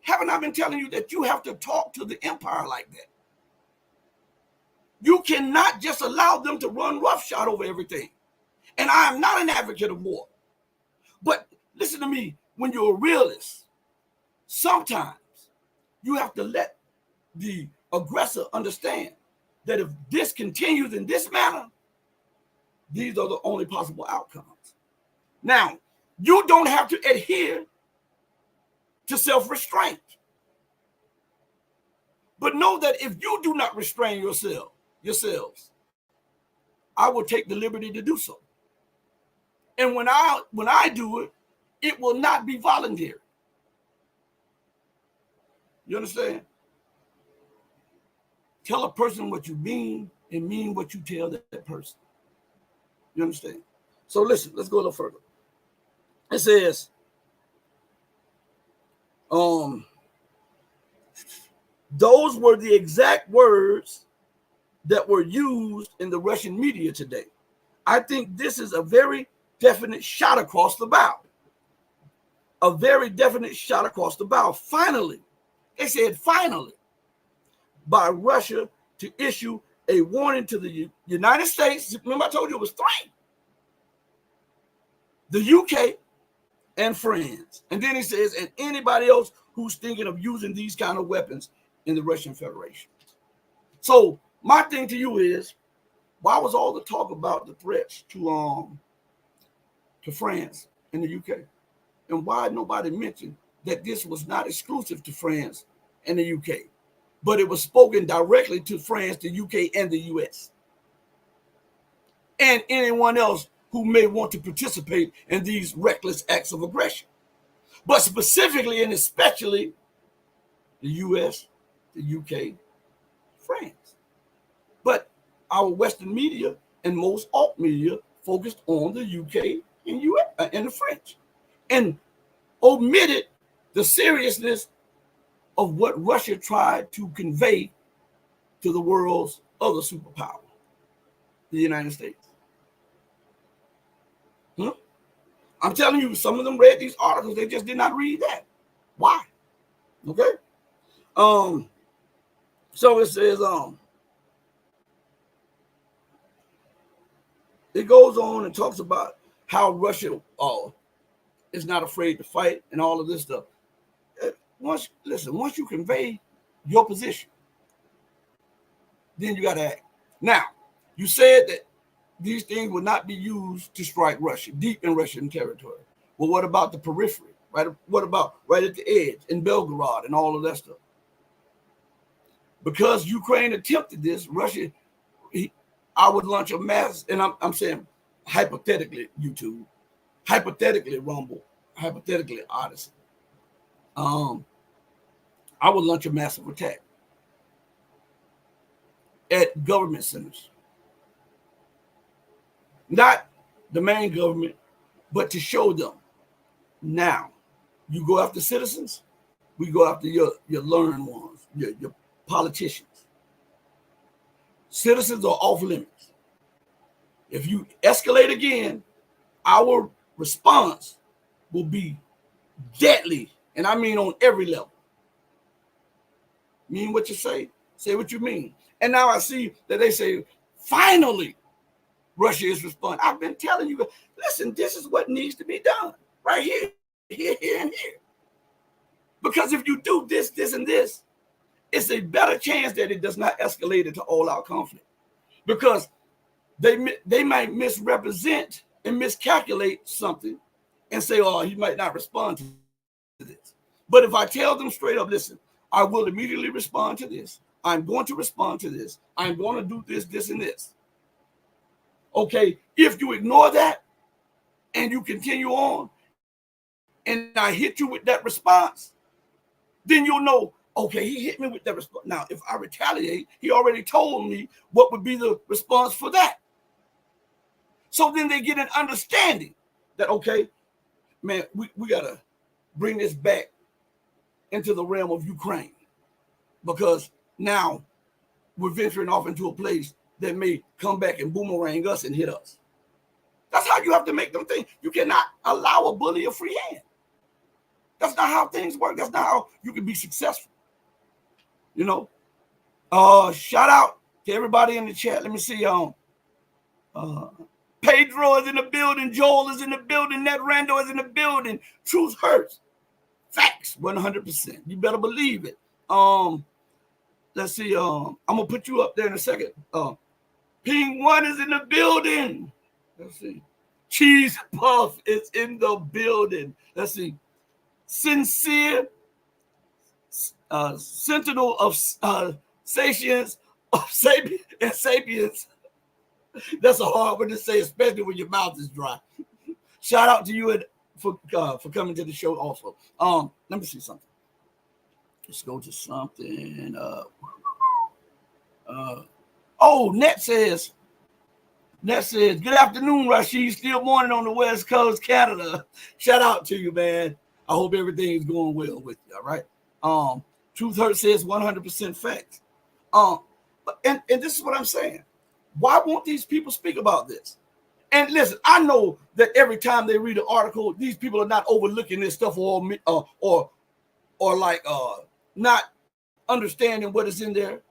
Haven't I been telling you that you have to talk to the empire like that? You cannot just allow them to run roughshod over everything. And I am not an advocate of war. But listen to me, when you're a realist, sometimes you have to let the aggressor understand that if this continues in this manner, these are the only possible outcomes. Now, you don't have to adhere to self-restraint. But know that if you do not restrain yourselves, I will take the liberty to do so. And when I do it, it will not be voluntary. You understand? Tell a person what you mean and mean what you tell that person. You understand? So listen, let's go a little further. It says, Those were the exact words that were used in the Russian media today. I think this is a very definite shot across the bow. A very definite shot across the bow. Finally, they said finally, by Russia to issue a warning to the United States. Remember I told you it was 3. The UK and France. And then he says, and anybody else who's thinking of using these kind of weapons in the Russian Federation. So my thing to you is, why was all the talk about the threats to France and the UK? And why nobody mentioned that this was not exclusive to France and the UK, but it was spoken directly to France, the UK, and the US, and anyone else who may want to participate in these reckless acts of aggression, but specifically and especially the US, the UK, France. But our Western media and most alt media focused on the UK and US and the French, and omitted the seriousness of what Russia tried to convey to the world's other superpower, the United States. I'm telling you, some of them read these articles, they just did not read that. Why? Okay. So it says, it goes on and talks about how Russia is not afraid to fight and all of this stuff. Once you convey your position, then you got to act. Now, you said that these things would not be used to strike Russia, deep in Russian territory. Well, what about the periphery? Right? What about right at the edge in Belgorod and all of that stuff? Because Ukraine attempted this, Russia, I would launch a mass, and I'm saying hypothetically, YouTube, hypothetically, Rumble, hypothetically, Odyssey. I would launch a massive attack at government centers. Not the main government, but to show them, now, you go after citizens, we go after your learned ones, your politicians. Citizens are off limits. If you escalate again, our response will be deadly, and I mean on every level. Mean what you say what you mean. And now I see that they say, finally, Russia is responding. I've been telling you, listen, this is what needs to be done right here, and here. Because if you do this, and this, it's a better chance that it does not escalate into all-out conflict. Because they might misrepresent and miscalculate something and say, oh, he might not respond to this. But if I tell them straight up, listen, I will immediately respond to this. I'm going to respond to this. I'm going to do this, and this. Okay, if you ignore that and you continue on and I hit you with that response, then you'll know, okay, he hit me with that response. Now, if I retaliate, he already told me what would be the response for that. So then they get an understanding that, okay, man, we got to bring this back into the realm of Ukraine, because now we're venturing off into a place that may come back and boomerang us and hit us. That's how you have to make them think. You cannot allow a bully a free hand. That's not how things work. That's not how you can be successful. You know? Shout out to everybody in the chat. Let me see. Pedro is in the building. Joel is in the building. Ned Rando is in the building. Truth hurts. Facts, 100%. You better believe it. Let's see. I'm gonna put you up there in a second. Ping One is in the building. Let's see. Cheese Puff is in the building. Let's see. Sincere Sentinel of Sapiens and Sapiens. That's a hard one to say, especially when your mouth is dry. Shout out to you for coming to the show also. Let me see something. Let's go to something. Net says, good afternoon, Rashid. Still morning on the West Coast, Canada. Shout out to you, man. I hope everything is going well with you, all right? Truth Hurt says 100% facts. And this is what I'm saying. Why won't these people speak about this? And listen, I know that every time they read an article, these people are not overlooking this stuff or like not understanding what is in there.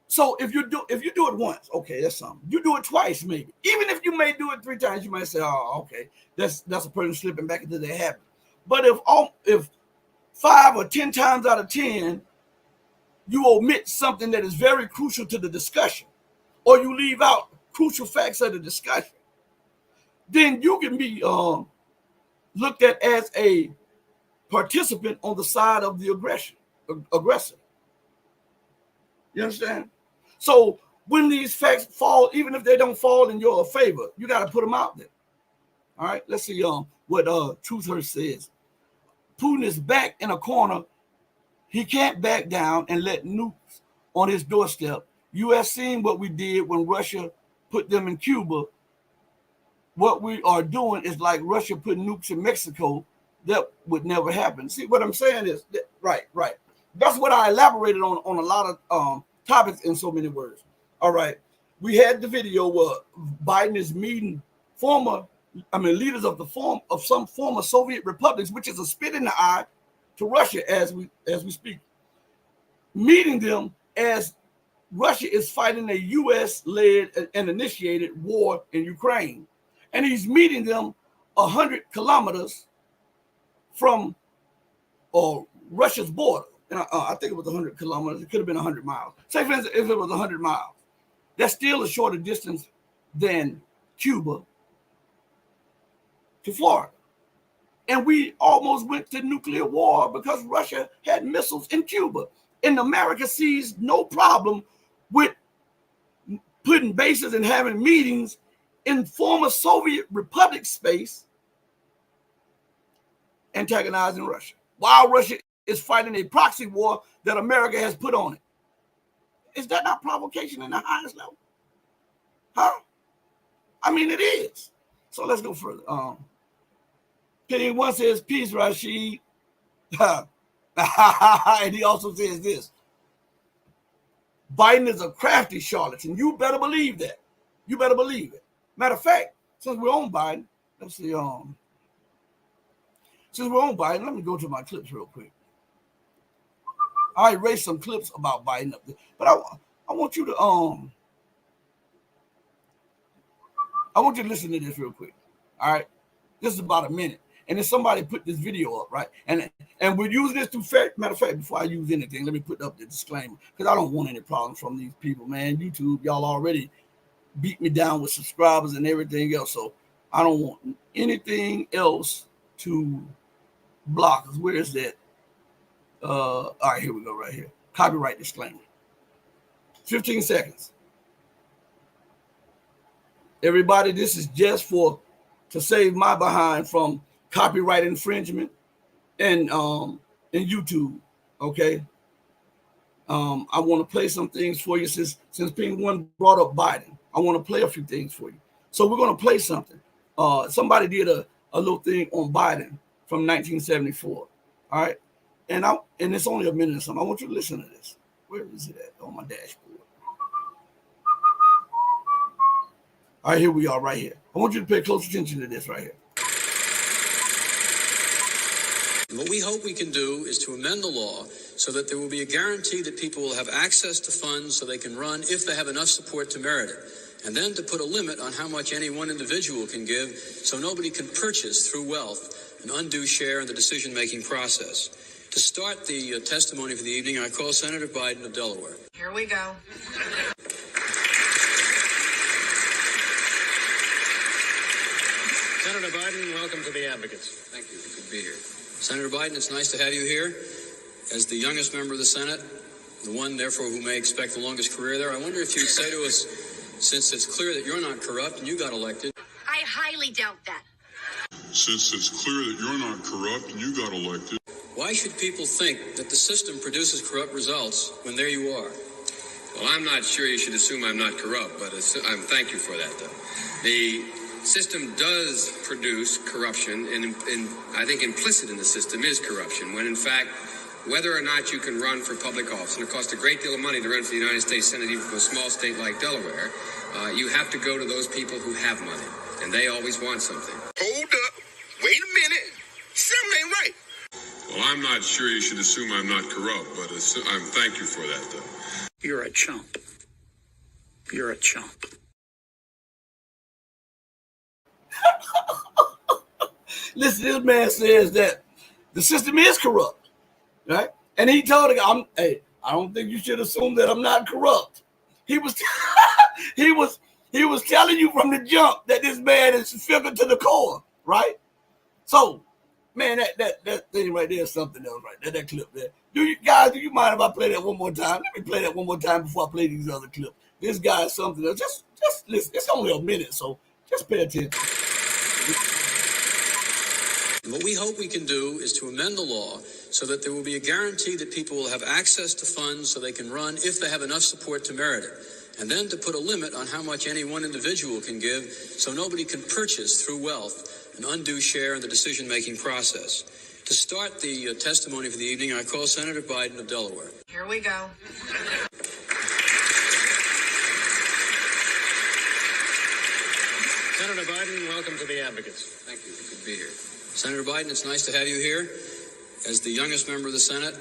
So if you do it once, okay, that's something. You do it twice, maybe. Even if you may do it 3 times, you might say, "Oh, okay, that's a person slipping back into their habit." But if 5 or 10 times out of 10 you omit something that is very crucial to the discussion, or you leave out crucial facts of the discussion, then you can be looked at as a participant on the side of the aggressor. You understand? So when these facts fall, even if they don't fall in your favor, you got to put them out there. All right, let's see what Truth Hurt says. Putin is back in a corner. He can't back down and let nukes on his doorstep. U.S. seen what we did when Russia put them in Cuba. What we are doing is like Russia put nukes in Mexico. That would never happen. See, what I'm saying is, right. That's what I elaborated on a lot of topics in so many words. All right. We had the video where Biden is meeting leaders of some former Soviet republics, which is a spit in the eye to Russia as we speak. Meeting them as Russia is fighting a U.S.-led and initiated war in Ukraine. And he's meeting them 100 kilometers from Russia's border. And I think it was 100 kilometers. It could have been 100 miles. Say, for instance, if it was 100 miles, that's still a shorter distance than Cuba to Florida. And we almost went to nuclear war because Russia had missiles in Cuba. And America sees no problem with putting bases and having meetings in former Soviet Republic space, antagonizing Russia, while Russia is fighting a proxy war that America has put on it. Is that not provocation in the highest level? Huh? I mean, it is. So let's go further. Penny one says, "Peace, Rashid." And he also says this: Biden is a crafty charlatan. You better believe that. You better believe it. Matter of fact, since we're on Biden, let's see. Since we're on Biden, let me go to my clips real quick. I erased some clips about Biden up there, but I want you to I want you to listen to this real quick. All right, this is about a minute, and then somebody put this video up, right? And we're using this to fact. Matter of fact, before I use anything, let me put up the disclaimer because I don't want any problems from these people, man. YouTube, y'all already beat me down with subscribers and everything else, so I don't want anything else to block us. Where is that? All right, here we go, right here. Copyright disclaimer. 15 seconds. Everybody, this is just to save my behind from copyright infringement and YouTube. Okay. I want to play some things for you since being one brought up Biden. I want to play a few things for you. So we're going to play something. Somebody did a little thing on Biden from 1974. All right. And it's only a minute or something. I want you to listen to this. Where is it at? On my dashboard. All right, here we are right here. I want you to pay close attention to this right here. What we hope we can do is to amend the law so that there will be a guarantee that people will have access to funds so they can run if they have enough support to merit it. And then to put a limit on how much any one individual can give so nobody can purchase through wealth an undue share in the decision-making process. To start the testimony for the evening, I call Senator Biden of Delaware. Here we go. Senator Biden, welcome to the Advocates. Thank you. Good to be here. Senator Biden, it's nice to have you here. As the youngest member of the Senate, the one, therefore, who may expect the longest career there, I wonder if you'd say to us, since it's clear that you're not corrupt and you got elected. I highly doubt that. Since it's clear that you're not corrupt and you got elected. Why should people think that the system produces corrupt results when there you are? Well, I'm not sure you should assume I'm not corrupt, but thank you for that, though. The system does produce corruption, and I think implicit in the system is corruption, when in fact whether or not you can run for public office, and it costs a great deal of money to run for the United States Senate, even from a small state like Delaware, you have to go to those people who have money, and they always want something. Hold up. Wait a minute. Something ain't right. Well, I'm not sure you should assume I'm not corrupt, but thank you for that, though. You're a chump. You're a chump. Listen, this man says that the system is corrupt, right? And he told him, "Hey, I don't think you should assume that I'm not corrupt." He was, he was telling you from the jump that this man is filtered to the core, right? So, man, that thing right there is something else, right? That clip there. Do you mind if I play that one more time? Let me play that one more time before I play these other clips. This guy is something else. Just listen. It's only a minute, so just pay attention. What we hope we can do is to amend the law so that there will be a guarantee that people will have access to funds so they can run if they have enough support to merit it. And then to put a limit on how much any one individual can give so nobody can purchase through wealth an undue share in the decision-making process. To start the testimony for the evening, I call Senator Biden of Delaware. Here we go. Senator Biden, welcome to the Advocates. Thank you. Good to be here. Senator Biden, it's nice to have you here. As the youngest member of the Senate,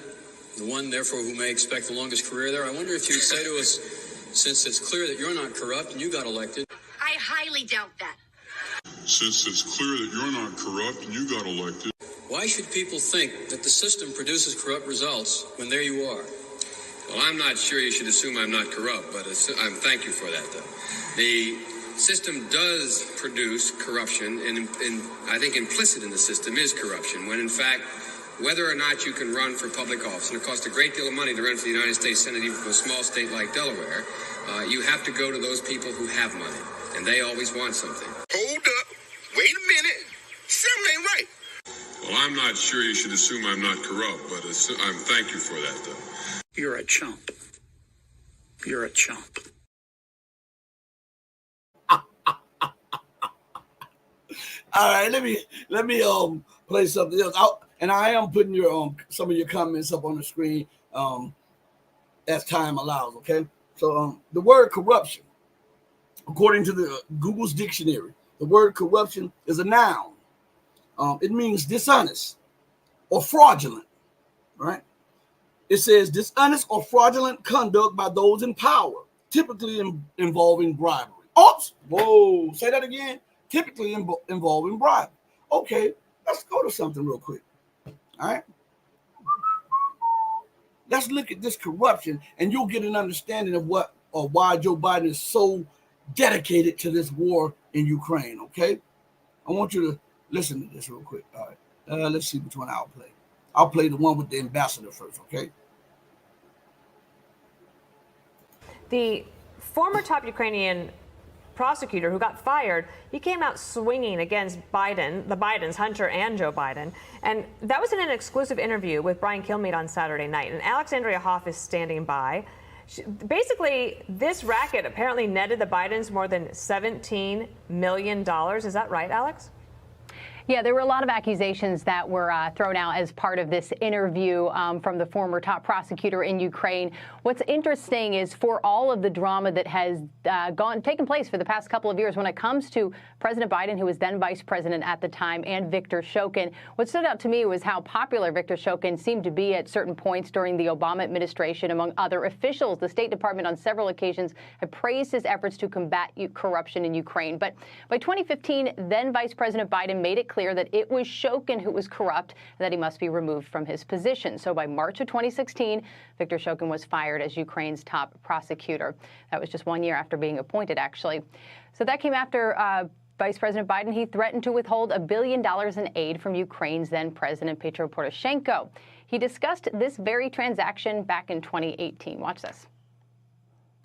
the one, therefore, who may expect the longest career there, I wonder if you'd say to us, since it's clear that you're not corrupt and you got elected. I highly doubt that. Since it's clear that you're not corrupt and you got elected. Why should people think that the system produces corrupt results when there you are? Well, I'm not sure you should assume I'm not corrupt, but thank you for that, though. The system does produce corruption, and I think implicit in the system is corruption, when in fact, whether or not you can run for public office, and it costs a great deal of money to run for the United States Senate, even from a small state like Delaware, you have to go to those people who have money, and they always want something. Hold up. Wait a minute. Something ain't right. Well, I'm not sure you should assume I'm not corrupt, but thank you for that, though. You're a chump. You're a chump. All right, let me play something else. And I am putting your some of your comments up on the screen as time allows. Okay, so the word corruption, according to the Google's dictionary, the word corruption is a noun. It means dishonest or fraudulent, right? It says dishonest or fraudulent conduct by those in power, typically involving bribery. Oops, whoa, say that again. Typically involving bribery. Okay, let's go to something real quick. All right. Let's look at this corruption, and you'll get an understanding of what or why Joe Biden is so dedicated to this war in Ukraine. Okay, I want you to listen to this real quick. All right, let's see which one I'll play. I'll play the one with the ambassador first. Okay. The former top Ukrainian prosecutor who got fired, he came out swinging against Biden, the Bidens, Hunter and Joe Biden. And that was in an exclusive interview with Brian Kilmeade on Saturday night. And Alexandria Hoff is standing by. Basically, this racket apparently netted the Bidens more than $17 million. Is that right, Alex? Yeah, there were a lot of accusations that were thrown out as part of this interview from the former top prosecutor in Ukraine. What's interesting is for all of the drama that has taken place for the past couple of years when it comes to President Biden, who was then vice president at the time, and Viktor Shokin, what stood out to me was how popular Viktor Shokin seemed to be at certain points during the Obama administration among other officials. The State Department on several occasions had praised his efforts to combat corruption in Ukraine. But by 2015, then Vice President Biden made it clear that it was Shokin who was corrupt and that he must be removed from his position. So by March of 2016, Viktor Shokin was fired as Ukraine's top prosecutor. That was just 1 year after being appointed, actually. So that came after Vice President Biden. He threatened to withhold $1 billion in aid from Ukraine's then President Petro Poroshenko. He discussed this very transaction back in 2018. Watch this.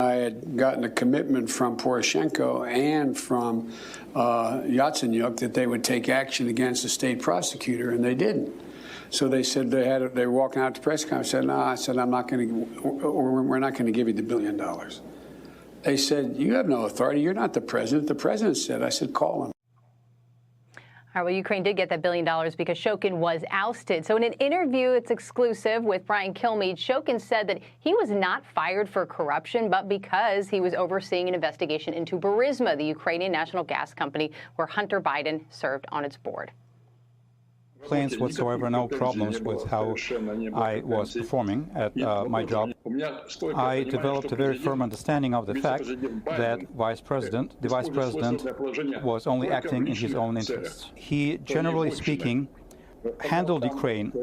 I had gotten a commitment from Poroshenko and from Yatsenyuk that they would take action against the state prosecutor, and they didn't. So they said they were walking out to press conference. I said, no, I said, I'm not going to, we're not going to give you the $1 billion. They said, you have no authority. You're not the president. The president said, I said, call him. All right, well, Ukraine did get that $1 billion because Shokin was ousted. So in an interview, it's exclusive with Brian Kilmeade, Shokin said that he was not fired for corruption, but because he was overseeing an investigation into Burisma, the Ukrainian national gas company where Hunter Biden served on its board. Complaints whatsoever, no problems with how I was performing at my job. I developed a very firm understanding of the fact that the vice president was only acting in his own interests. He, generally speaking, handled Ukraine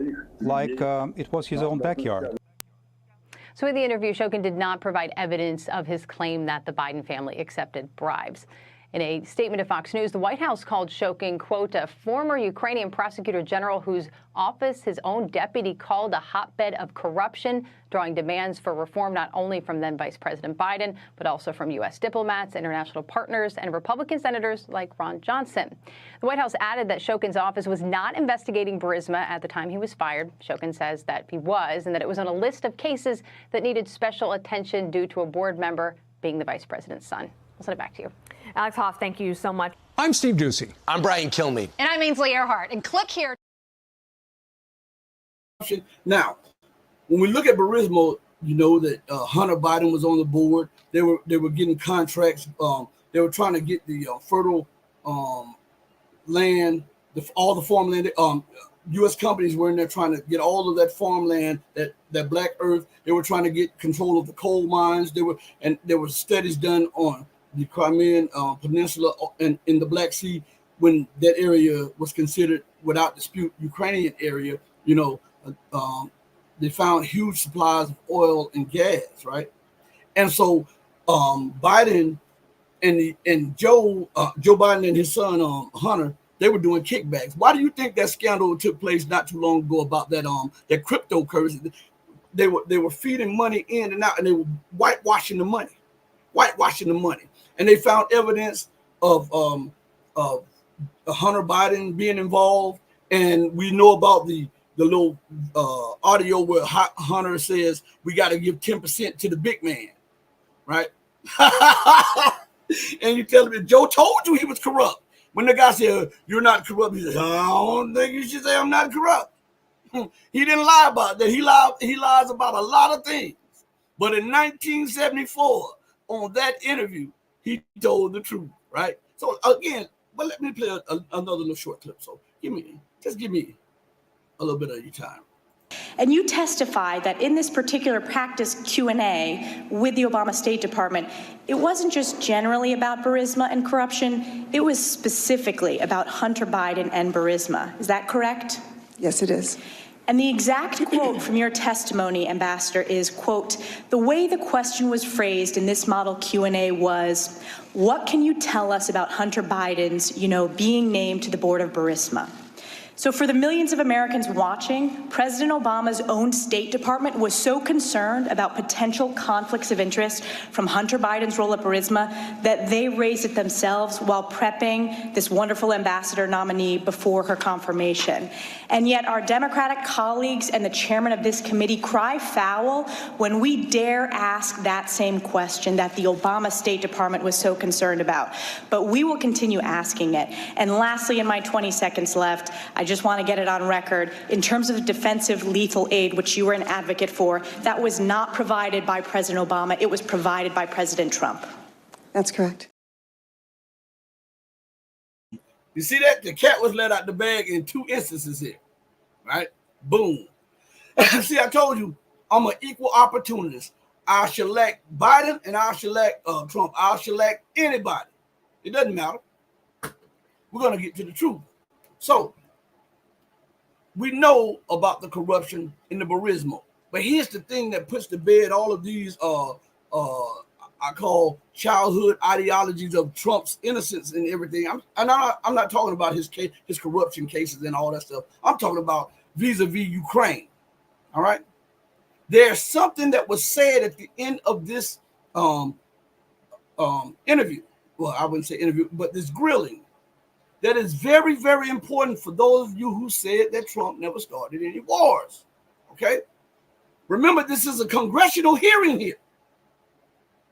like it was his own backyard. So in the interview, Shokin did not provide evidence of his claim that the Biden family accepted bribes. In a statement to Fox News, the White House called Shokin, quote, a former Ukrainian prosecutor general whose office his own deputy called a hotbed of corruption, drawing demands for reform not only from then Vice President Biden, but also from U.S. diplomats, international partners, and Republican senators like Ron Johnson. The White House added that Shokin's office was not investigating Burisma at the time he was fired. Shokin says that he was, and that it was on a list of cases that needed special attention due to a board member being the vice president's son. I'll send it back to you. Alex Hoff, thank you so much. I'm Steve Doocy. I'm Brian Kilmeade. And I'm Ainsley Earhart. And click here. Now, when we look at Burisma, you know that Hunter Biden was on the board. They were getting contracts. They were trying to get the fertile land, all the farmland. U.S. companies were in there trying to get all of that farmland, that black earth. They were trying to get control of the coal mines. There were studies done on the Crimean Peninsula and in the Black Sea when that area was considered, without dispute, Ukrainian area. You know, they found huge supplies of oil and gas, right? And so Biden and Joe Biden and his son Hunter, they were doing kickbacks. Why do you think that scandal took place not too long ago about that cryptocurrency? They were feeding money in and out, and they were whitewashing the money. And they found evidence of Hunter Biden being involved. And we know about the little audio where Hunter says we got to give 10% to the big man, right? And you tell him, Joe told you he was corrupt. When the guy said, you're not corrupt, he said, I don't think you should say I'm not corrupt. He didn't lie about that. He lies about a lot of things. But in 1974, on that interview, he told the truth, right? So again, but let me play another little short clip. So just give me a little bit of your time. And you testified that in this particular practice Q&A with the Obama State Department, it wasn't just generally about Burisma and corruption, it was specifically about Hunter Biden and Burisma. Is that correct? Yes, it is. And the exact quote from your testimony, Ambassador, is, quote, the way the question was phrased in this model Q&A was, what can you tell us about Hunter Biden's, being named to the board of Burisma? So for the millions of Americans watching, President Obama's own State Department was so concerned about potential conflicts of interest from Hunter Biden's role at Burisma that they raised it themselves while prepping this wonderful ambassador nominee before her confirmation. And yet our Democratic colleagues and the chairman of this committee cry foul when we dare ask that same question that the Obama State Department was so concerned about. But we will continue asking it. And lastly, in my 20 seconds left, I just want to get it on record. In terms of defensive lethal aid, which you were an advocate for, that was not provided by President Obama. It was provided by President Trump. That's correct. You see that? The cat was let out the bag in two instances here, right? Boom. See, I told you, I'm an equal opportunist. I select Biden and I select Trump. I'll select anybody. It doesn't matter. We're going to get to the truth. So, we know about the corruption in the Burisma, but here's the thing that puts to bed all of these I call childhood ideologies of Trump's innocence and everything. I'm not talking about his corruption cases and all that stuff. I'm talking about vis-a-vis Ukraine. All right. There's something that was said at the end of this interview. Well, I wouldn't say interview, but this grilling. That is very, very important for those of you who said that Trump never started any wars. Okay? Remember, this is a congressional hearing here.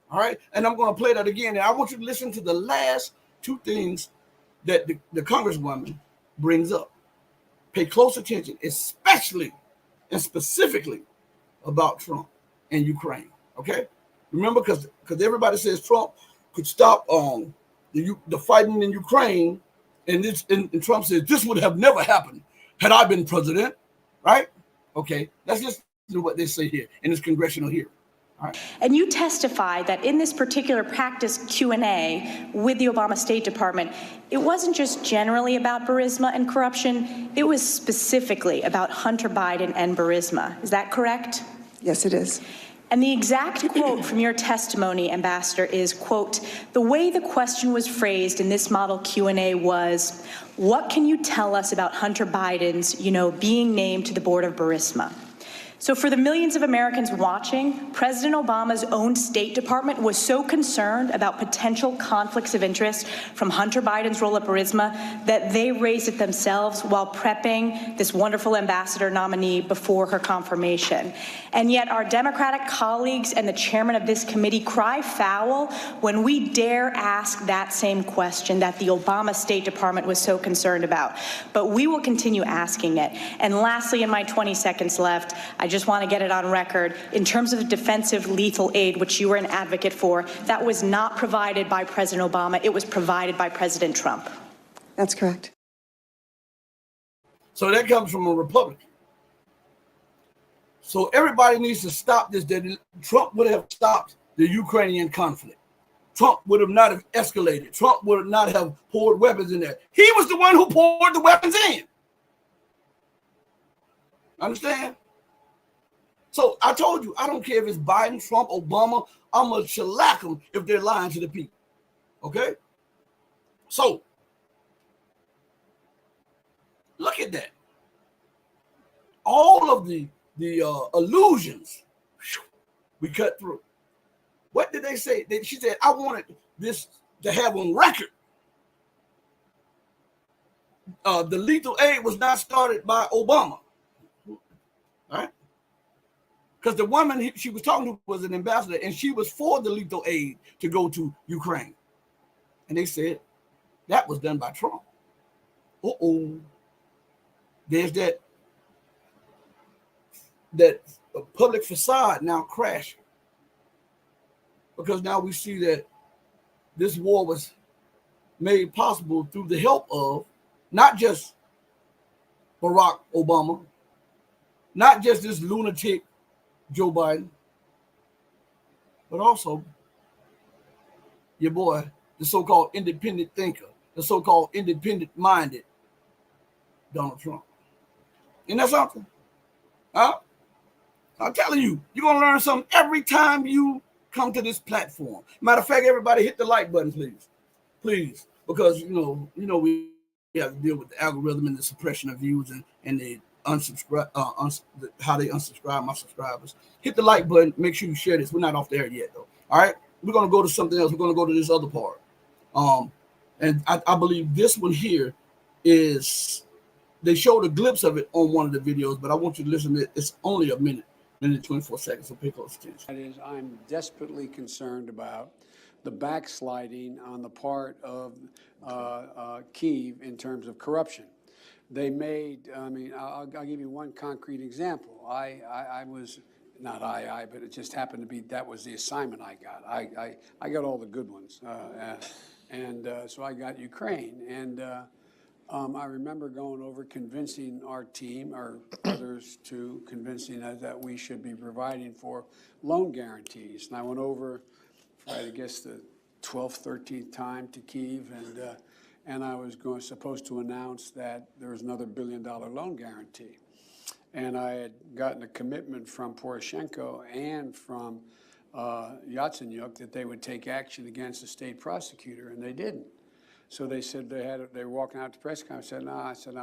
All right? And I'm going to play that again. And I want you to listen to the last two things that the Congresswoman brings up. Pay close attention, especially and specifically about Trump and Ukraine. Okay, remember, because everybody says Trump could stop the fighting in Ukraine, and Trump says this would have never happened had I been president, right? Okay, let's just do what they say here in this congressional hearing. All right. And you testified that in this particular practice Q&A with the Obama State Department, it wasn't just generally about Burisma and corruption, it was specifically about Hunter Biden and Burisma. Is that correct? Yes, it is. And the exact quote from your testimony, Ambassador, is, quote, the way the question was phrased in this model Q&A was, what can you tell us about Hunter Biden's, being named to the board of Burisma? So for the millions of Americans watching, President Obama's own State Department was so concerned about potential conflicts of interest from Hunter Biden's role at Burisma that they raised it themselves while prepping this wonderful ambassador nominee before her confirmation. And yet our Democratic colleagues and the chairman of this committee cry foul when we dare ask that same question that the Obama State Department was so concerned about. But we will continue asking it. And lastly, in my 20 seconds left, I just want to get it on record. In terms of defensive lethal aid, which you were an advocate for, that was not provided by President Obama. It was provided by President Trump. That's correct. So that comes from a Republican. So everybody needs to stop this. That Trump would have stopped the Ukrainian conflict. Trump would have not have escalated. Trump would not have poured weapons in there. He was the one who poured the weapons in. Understand? So I told you, I don't care if it's Biden, Trump, Obama, I'm going to shellac them if they're lying to the people. Okay? So, look at that. All of the illusions we cut through. What did they say? She said, I wanted this to have on record. The lethal aid was not started by Obama. All right? Because the woman she was talking to was an ambassador, and she was for the lethal aid to go to Ukraine. And they said that was done by Trump. Uh-oh. There's that public facade now crashing. Because now we see that this war was made possible through the help of not just Barack Obama, not just this lunatic Joe Biden, but also your boy, the so-called independent thinker, the so-called independent-minded Donald Trump. Isn't that something? Huh? I'm telling you, you're going to learn something every time you come to this platform. Matter of fact, everybody hit the like button, please. Please. Because, we have to deal with the algorithm and the suppression of views and the unsubscribe, how they unsubscribe my subscribers. Hit the like button. Make sure you share this. We're not off there yet, though. All right? We're going to go to something else. We're going to go to this other part. And I believe this one here is, they showed a glimpse of it on one of the videos, but I want you to listen to it. It's only a minute and 24 seconds, so pay close attention. That is, I'm desperately concerned about the backsliding on the part of Kyiv in terms of corruption. They made, I'll give you one concrete example. I was, not but it just happened to be, that was the assignment I got. I got all the good ones. So I got Ukraine. And I remember going over convincing our team, or others too, convincing us that we should be providing for loan guarantees. And I went over for, I guess, the 12th, 13th time to Kyiv, and I was supposed to announce that there was another $1 billion loan guarantee. And I had gotten a commitment from Poroshenko and from Yatsenyuk that they would take action against the state prosecutor, and they didn't. So they said they were walking out to press conference. I said, no, I said, we're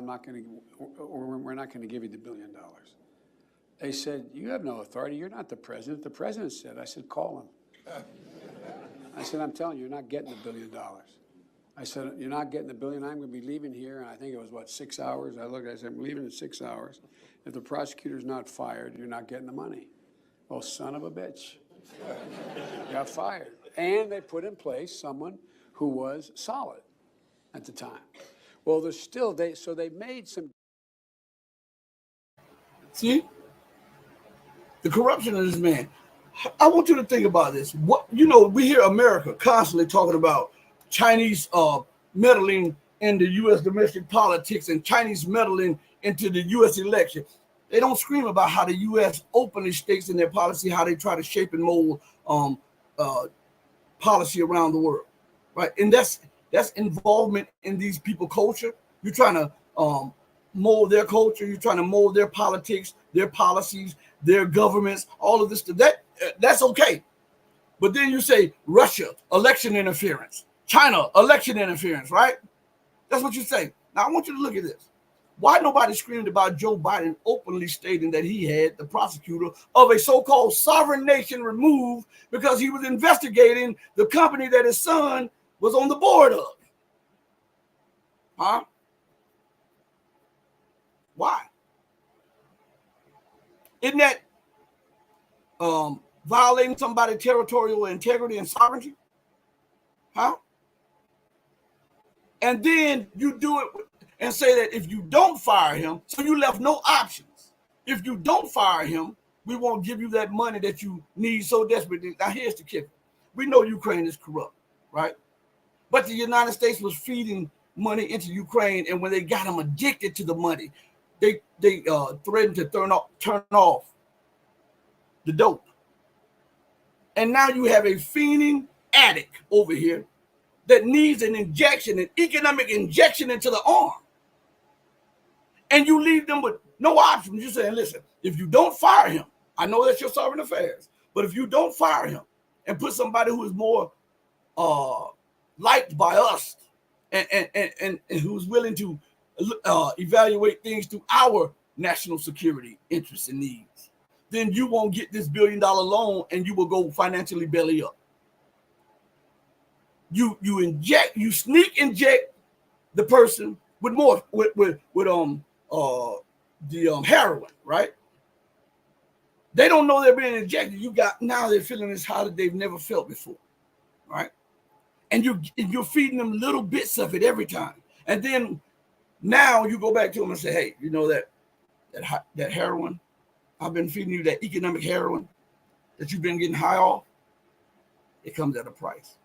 not going to give you the $1 billion. They said, you have no authority. You're not the president. The president said. I said, call him. I said, I'm telling you, you're not getting the $1 billion. I said, you're not getting the $1 billion. I'm going to be leaving here. And I think it was, 6 hours? I looked, I said, I'm leaving in 6 hours. If the prosecutor's not fired, you're not getting the money. Oh, son of a bitch. Got fired. And they put in place someone who was solid at the time. Well, there's still, they made some. See? The corruption of this man. I want you to think about this. What we hear America constantly talking about Chinese meddling in the U.S. domestic politics and Chinese meddling into the U.S. election. They don't scream about how the U.S. openly states in their policy how they try to shape and mold policy around the world, right? And that's involvement in these people culture. You're trying to mold their culture. You're trying to mold their politics, their policies, their governments, all of this. That's okay. But then you say Russia, election interference. China, election interference, right? That's what you say. Now I want you to look at this. Why nobody screamed about Joe Biden openly stating that he had the prosecutor of a so-called sovereign nation removed because he was investigating the company that his son was on the board of? Huh? Why? Isn't that violating somebody's territorial integrity and sovereignty? Huh? And then you do it and say that if you don't fire him, so you left no options. If you don't fire him, we won't give you that money that you need so desperately. Now here's the kicker. We know Ukraine is corrupt, right? But the United States was feeding money into Ukraine, and when they got them addicted to the money, they threatened to turn off the dope. And now you have a fiending addict over here that needs an injection, an economic injection into the arm. And you leave them with no options. You're saying, listen, if you don't fire him, I know that's your sovereign affairs, but if you don't fire him and put somebody who is more liked by us and who's willing to evaluate things through our national security interests and needs, then you won't get this $1 billion loan and you will go financially belly up. You sneak inject the person with more with heroin, right? They don't know they're being injected. Now they're feeling this high that they've never felt before, right? And you're feeding them little bits of it every time. And then now you go back to them and say, hey, you know that heroin, I've been feeding you that economic heroin that you've been getting high off. It comes at a price.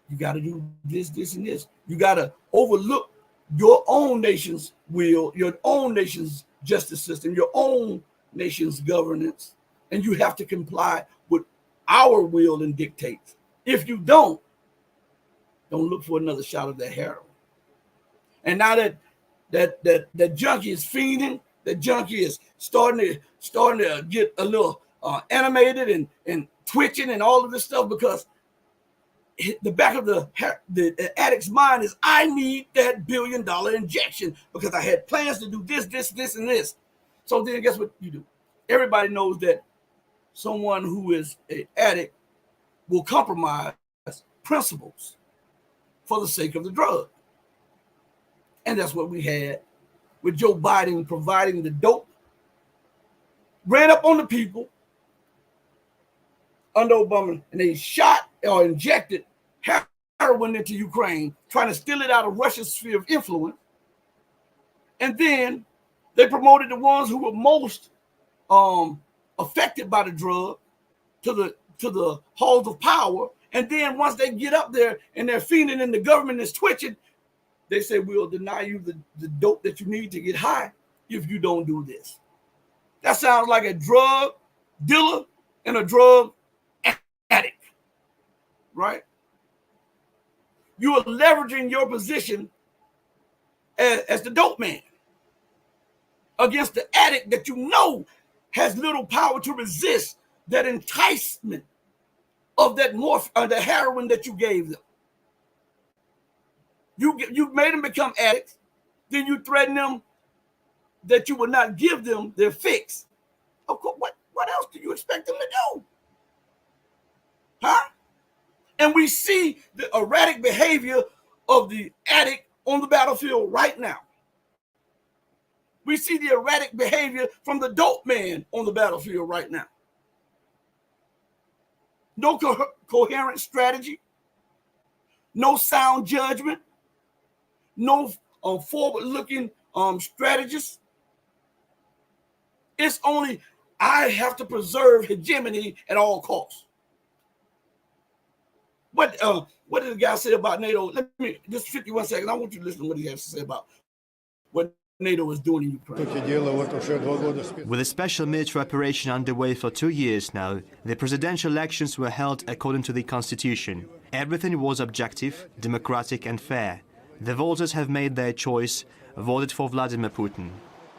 You got to do this, and this. You got to overlook your own nation's will, your own nation's justice system, your own nation's governance, and you have to comply with our will and dictates. If you don't look for another shot of that heroin. And now that junkie is fiending, that junkie is starting to get a little animated and twitching and all of this stuff because the back of the addict's mind is, I need that $1 billion injection because I had plans to do this, and this. So then guess what you do? Everybody knows that someone who is an addict will compromise principles for the sake of the drug. And that's what we had with Joe Biden providing the dope, ran up on the people under Obama, and they shot or injected heroin into Ukraine, trying to steal it out of Russia's sphere of influence. And then they promoted the ones who were most affected by the drug to the halls of power. And then once they get up there and they're fiending and the government is twitching, they say, we'll deny you the dope that you need to get high if you don't do this. That sounds like a drug dealer and a drug addict, right? You are leveraging your position as the dope man against the addict that you know has little power to resist that enticement of that the heroin that you gave them. You made them become addicts, then you threaten them that you will not give them their fix. Of course, what else do you expect them to do? Huh? And we see the erratic behavior of the addict on the battlefield right now. We see the erratic behavior from the dope man on the battlefield right now. No coherent strategy, no sound judgment, no forward-looking strategist. It's only I have to preserve hegemony at all costs. What did the guy say about NATO? Let me just 51 seconds. I want you to listen to what he has to say about what NATO is doing in Ukraine. With a special military operation underway for 2 years now, the presidential elections were held according to the constitution. Everything was objective, democratic and fair. The voters have made their choice, voted for Vladimir Putin.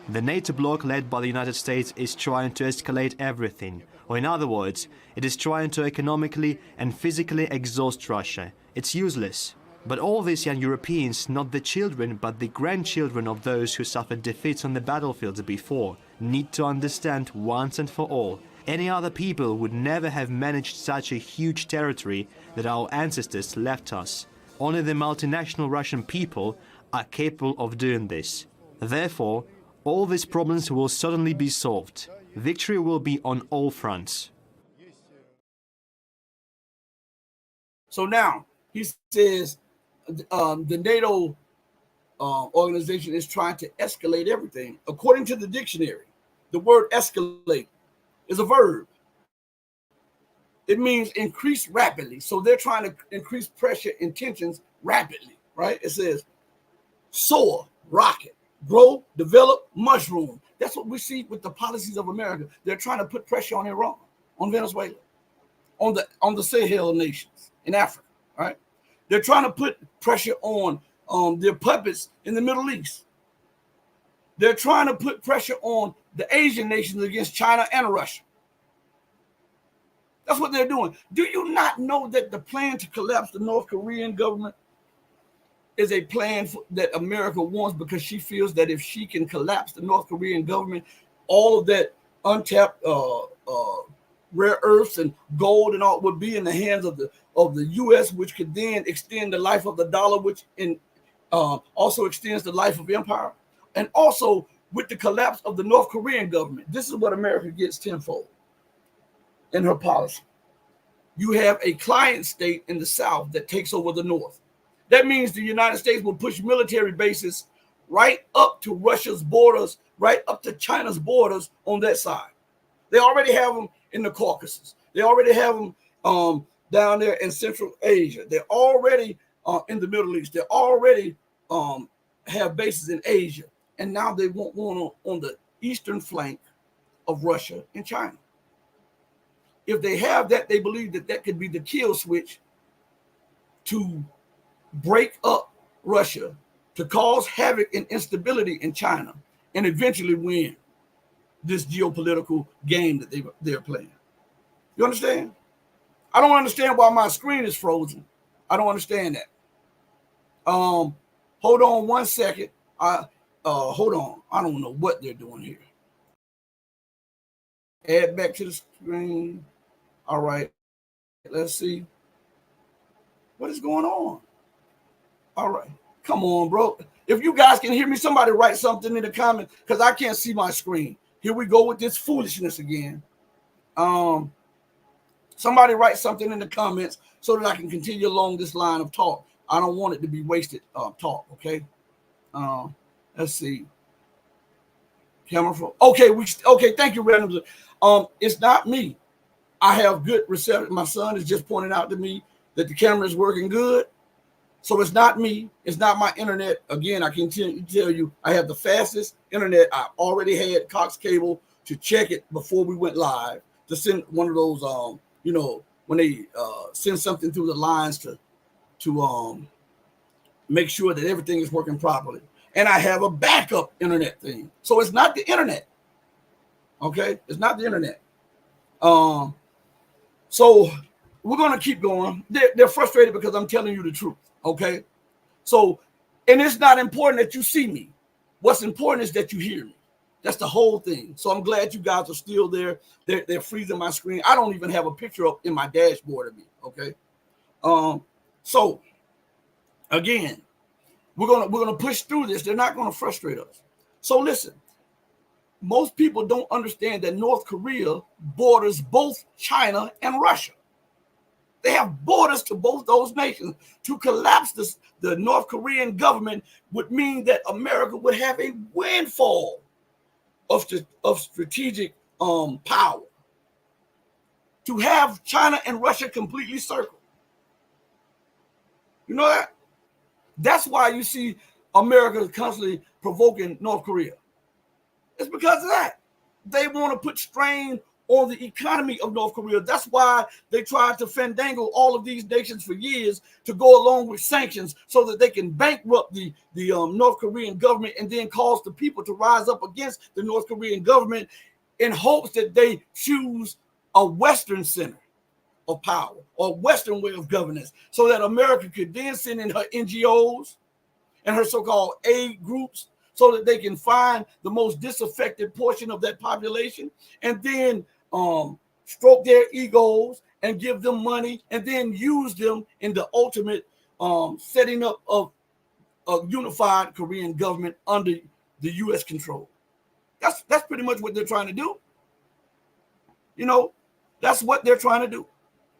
The NATO bloc led by the United States is trying to escalate everything, or in other words, it is trying to economically and physically exhaust Russia. It's useless. But all these young Europeans, not the children but the grandchildren of those who suffered defeats on the battlefields before, need to understand once and for all, any other people would never have managed such a huge territory that our ancestors left us. Only the multinational Russian people are capable of doing this. Therefore, all these problems will certainly be solved. Victory will be on all fronts. So now, he says the NATO organization is trying to escalate everything. According to the dictionary, the word escalate is a verb. It means increase rapidly. So they're trying to increase pressure and tensions rapidly, right? It says soar, rocket, grow, develop, mushroom. That's what we see with the policies of America. They're trying to put pressure on Iran, on Venezuela, on the Sahel nations in Africa, right? They're trying to put pressure on their puppets in the Middle East. They're trying to put pressure on the Asian nations against China and Russia. That's what they're doing. Do you not know that the plan to collapse the North Korean government is a plan that America wants, because she feels that if she can collapse the North Korean government, all of that untapped rare earths and gold and all would be in the hands of the U.S., which could then extend the life of the dollar, which also extends the life of empire. And also with the collapse of the North Korean government, this is what America gets tenfold in her policy. You have a client state in the South that takes over the North. That means the United States will push military bases right up to Russia's borders, right up to China's borders on that side. They already have them in the Caucasus. They already have them down there in Central Asia. They're already in the Middle East. They already have bases in Asia. And now they want one on the eastern flank of Russia and China. If they have that, they believe that that could be the kill switch to break up Russia, to cause havoc and instability in China, and eventually win this geopolitical game that they're playing. You understand? I don't understand why my screen is frozen. I don't understand that. Hold on 1 second. Hold on. I don't know what they're doing here. Add back to the screen. All right. Let's see. What is going on? All right. Come on, bro. If you guys can hear me, somebody write something in the comments, because I can't see my screen. Here we go with this foolishness again. Somebody write something in the comments so that I can continue along this line of talk. I don't want it to be wasted talk, okay? Let's see. Camera phone. Okay, thank you, Random. It's not me. I have good reception. My son is just pointing out to me that the camera is working good. So it's not me. It's not my internet. Again, I can tell you, I have the fastest internet. I already had Cox Cable to check it before we went live, to send one of those, when they send something through the lines to make sure that everything is working properly. And I have a backup internet thing. So it's not the internet. Okay? It's not the internet. So we're going to keep going. They're frustrated because I'm telling you the truth. Okay? So, and it's not important that you see me. What's important is that you hear me. That's the whole thing. So I'm glad you guys are still there. They're freezing my screen. I don't even have a picture up in my dashboard of me. Okay? So again, we're gonna push through this. They're not gonna frustrate us. So listen, most people don't understand that North Korea borders both China and Russia. They have borders to both those nations. To collapse the North Korean government would mean that America would have a windfall of strategic power. To have China and Russia completely circled. You know that? That's why you see America constantly provoking North Korea. It's because of that. They want to put strain on the economy of North Korea. That's why they tried to fandangle all of these nations for years to go along with sanctions so that they can bankrupt the North Korean government and then cause the people to rise up against the North Korean government in hopes that they choose a Western center of power or Western way of governance so that America could then send in her NGOs and her so-called aid groups so that they can find the most disaffected portion of that population and then stroke their egos and give them money and then use them in the ultimate setting up of a unified Korean government under the U.S. control. That's pretty much what they're trying to do. You know, that's what they're trying to do.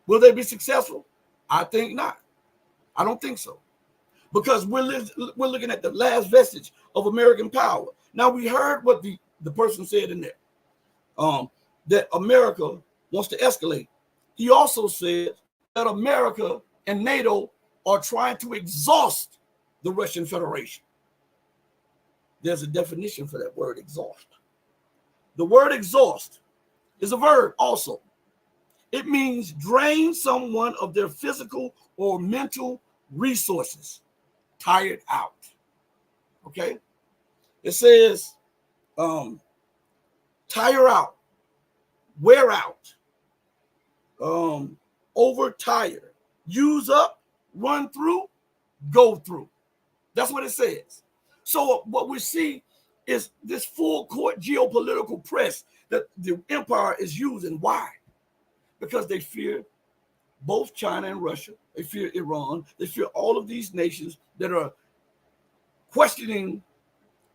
Will they be successful? I think not. I don't think so. Because we're looking at the last vestige of American power. Now, we heard what the person said in there, that America wants to escalate. He also said that America and NATO are trying to exhaust the Russian Federation. There's a definition for that word, exhaust. The word exhaust is a verb also. It means drain someone of their physical or mental resources. Tired out. Okay? It says tire out, wear out, overtire, use up, run through, go through. That's what it says. So what we see is this full court geopolitical press that the empire is using. Why? Because they fear both China and Russia. They fear Iran. They fear all of these nations that are questioning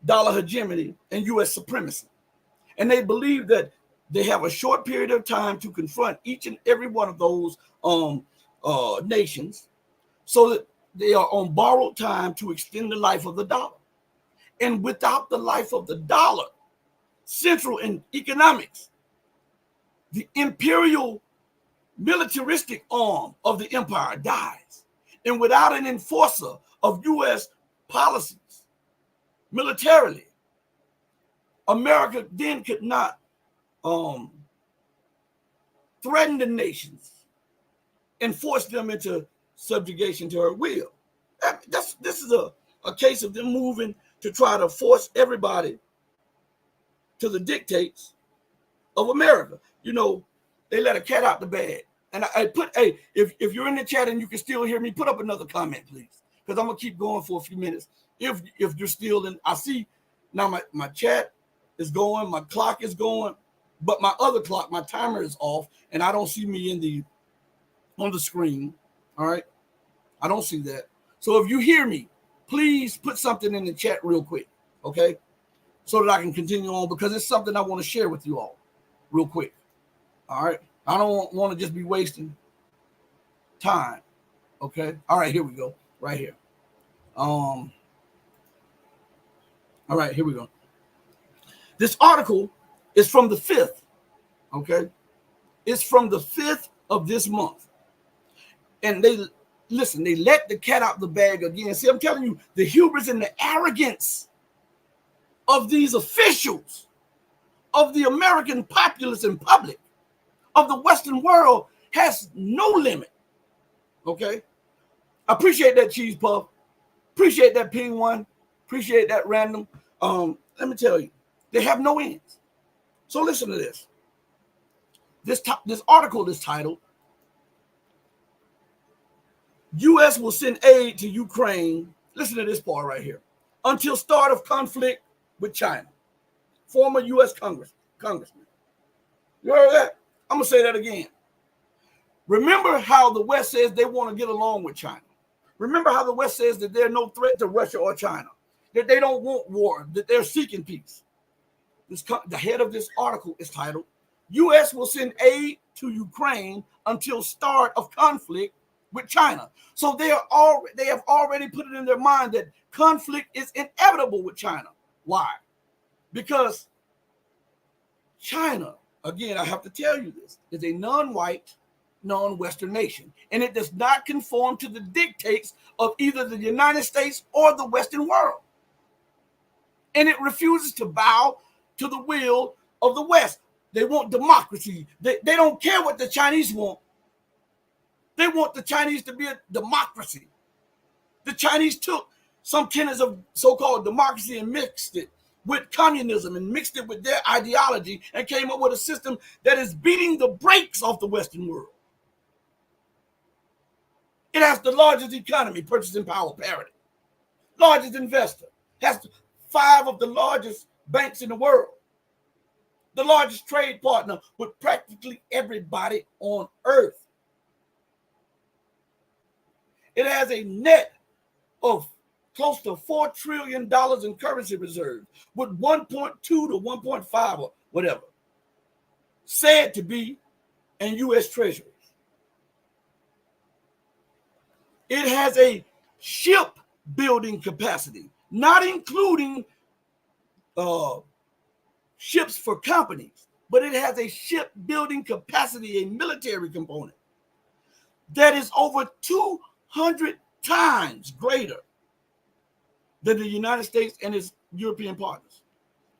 dollar hegemony and U.S. supremacy. And they believe that they have a short period of time to confront each and every one of those nations so that they are on borrowed time to extend the life of the dollar. And without the life of the dollar, central in economics, the imperial militaristic arm of the empire dies. And without an enforcer of U.S. policies militarily, America then could not threaten the nations and force them into subjugation to her will. This is a case of them moving to try to force everybody to the dictates of America. You know, they let a cat out the bag. And I put, hey, if you're in the chat and you can still hear me, put up another comment, please. Because I'm going to keep going for a few minutes. If you're still in, I see now my chat is going, my clock is going, but my other clock, my timer is off, and I don't see me on the screen. All right. I don't see that. So if you hear me, please put something in the chat real quick. Okay. So that I can continue on because it's something I want to share with you all real quick. All right. I don't want to just be wasting time. Okay. All right. Here we go. Right here. All right. Here we go. This article is from the 5th. Okay. It's from the 5th of this month. And they let the cat out the bag again. See, I'm telling you, the hubris and the arrogance of these officials, of the American populace and public, of the Western world has no limit. Okay? I appreciate that, Cheese Puff. Appreciate that, Ping One. Appreciate that, Random. Let me tell you, they have no ends. So listen to this. This article is titled, U.S. will send aid to Ukraine. Listen to this part right here. Until start of conflict with China. Former U.S. congressman. You heard that? I'm going to say that again. Remember how the West says they want to get along with China. Remember how the West says that there's no threat to Russia or China. That they don't want war. That they're seeking peace. The head of this article is titled, U.S. will send aid to Ukraine until start of conflict with China. So they have already put it in their mind that conflict is inevitable with China. Why? Because China, again, I have to tell you this, is a non-white, non-Western nation, and it does not conform to the dictates of either the United States or the Western world. And it refuses to bow to the will of the West. They want democracy. They don't care what the Chinese want. They want the Chinese to be a democracy. The Chinese took some tenets of so-called democracy and mixed it with communism and mixed it with their ideology and came up with a system that is beating the brakes off the Western world. It has the largest economy, purchasing power parity, largest investor, has 5 of the largest banks in the world, the largest trade partner with practically everybody on earth. It has a net of close to $4 trillion in currency reserves, with 1.2 to 1.5 or whatever said to be in U.S. treasuries. It has a shipbuilding capacity, not including ships for companies, but it has a shipbuilding capacity, a military component that is over 200 times greater than the United States and its European partners.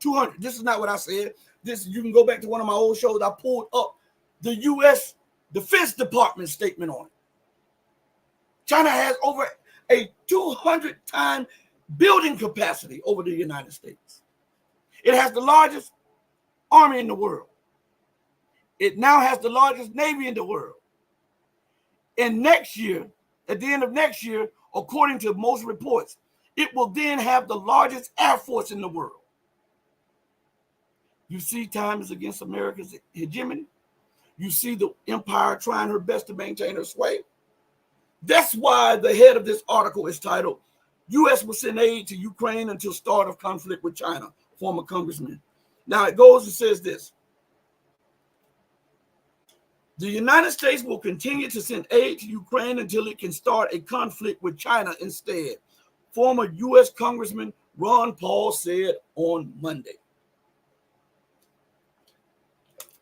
200. This is not what I said. This, you can go back to one of my old shows. I pulled up the U.S. Defense Department statement on it. China has over a 200-time building capacity over the United States. It has the largest army in the world. It now has the largest navy in the world. And next year, at the end of next year, according to most reports, it will then have the largest air force in the world. You see, time is against America's hegemony. You see the empire trying her best to maintain her sway. That's why the head of this article is titled, U.S. will send aid to Ukraine until start of conflict with China, former congressman. Now it goes and says this. The United States will continue to send aid to Ukraine until it can start a conflict with China instead, former U.S. Congressman Ron Paul said on Monday.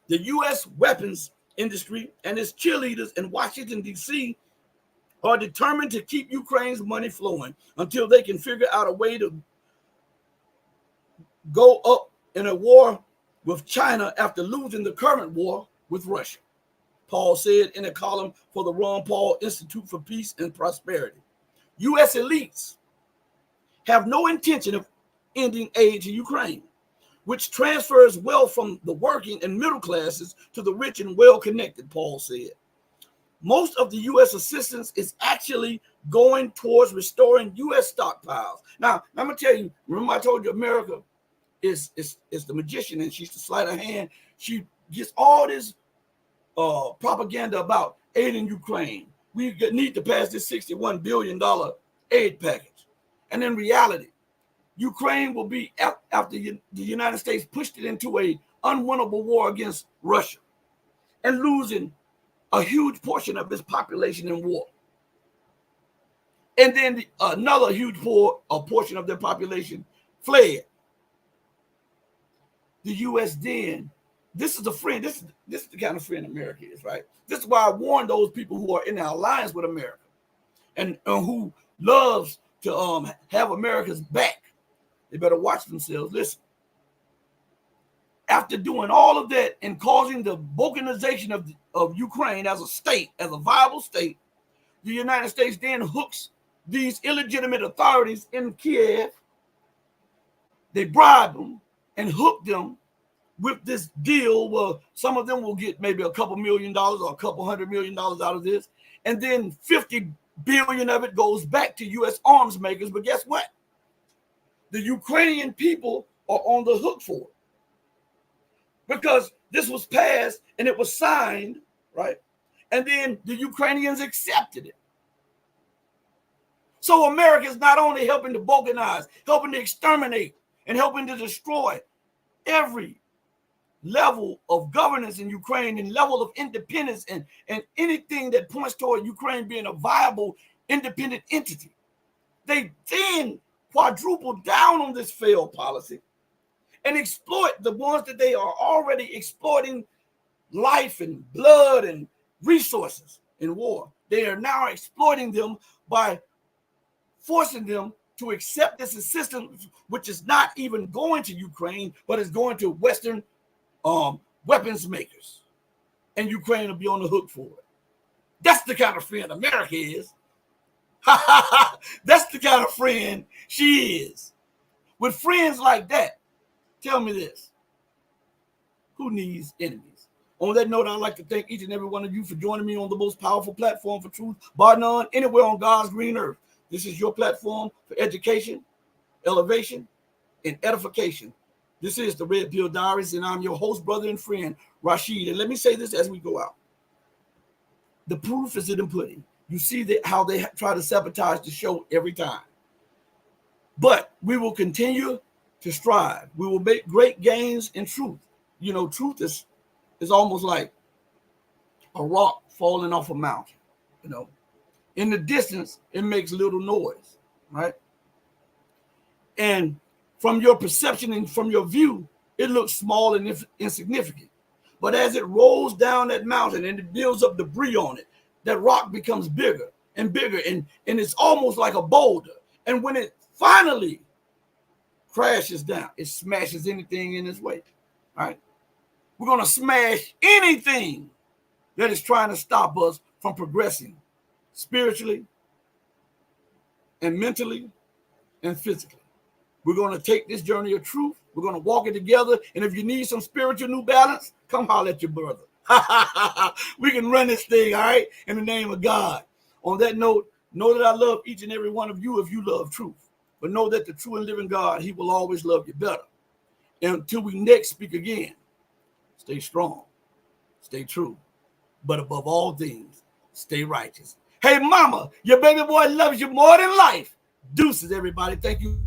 The U.S. weapons industry and its cheerleaders in Washington, D.C. are determined to keep Ukraine's money flowing until they can figure out a way to go up in a war with China after losing the current war with Russia, Paul said in a column for the Ron Paul Institute for Peace and Prosperity. U.S. elites have no intention of ending aid to Ukraine, which transfers wealth from the working and middle classes to the rich and well-connected, Paul said. Most of the U.S. assistance is actually going towards restoring U.S. stockpiles. Now, I'm going to tell you, remember I told you America is the magician and she's the sleight of hand. She gets all this propaganda about aid in Ukraine. We need to pass this $61 billion aid package. And in reality, Ukraine will be, after the United States pushed it into an unwinnable war against Russia and losing a huge portion of its population in war. And then another huge portion of their population fled. The U.S. then, this is a friend, this is the kind of friend America is, right? This is why I warn those people who are in an alliance with America and who loves to have America's back. They better watch themselves. Listen, after doing all of that and causing the balkanization of Ukraine as a state, as a viable state, the United States then hooks these illegitimate authorities in Kiev. They bribe them and hook them with this deal where some of them will get maybe a couple $1 million or a couple $100 million out of this. And then 50 billion of it goes back to U.S. arms makers. But guess what? The Ukrainian people are on the hook for it because this was passed and it was signed, right? And then the Ukrainians accepted it. So America is not only helping to balkanize, helping to exterminate, and helping to destroy every level of governance in Ukraine and level of independence and anything that points toward Ukraine being a viable independent entity. They then quadruple down on this failed policy and exploit the ones that they are already exploiting life and blood and resources in war. They are now exploiting them by forcing them to accept this assistance, which is not even going to Ukraine, but is going to Western weapons makers. And Ukraine will be on the hook for it. That's the kind of friend America is. That's the kind of friend she is. With friends like that, tell me this. Who needs enemies? On that note, I'd like to thank each and every one of you for joining me on the most powerful platform for truth, bar none, anywhere on God's green earth. This is your platform for education, elevation, and edification. This is the Red Pill Diaries, and I'm your host, brother, and friend, Rashid. And let me say this as we go out. The proof is in the pudding. You see how they try to sabotage the show every time. But we will continue to strive. We will make great gains in truth. You know, truth is almost like a rock falling off a mountain. You know, in the distance, it makes little noise, right? And from your perception and from your view, it looks small and insignificant. But as it rolls down that mountain and it builds up debris on it, that rock becomes bigger and bigger, and it's almost like a boulder. And when it finally crashes down, it smashes anything in its way, right? We're going to smash anything that is trying to stop us from progressing spiritually and mentally and physically. We're going to take this journey of truth. We're going to walk it together. And if you need some spiritual new balance, come holler at your brother. We can run this thing, all right, in the name of God. On that note, know that I love each and every one of you if you love truth. But know that the true and living God, he will always love you better. And until we next speak again, stay strong, stay true, but above all things, stay righteous. Hey, mama, your baby boy loves you more than life. Deuces, everybody. Thank you.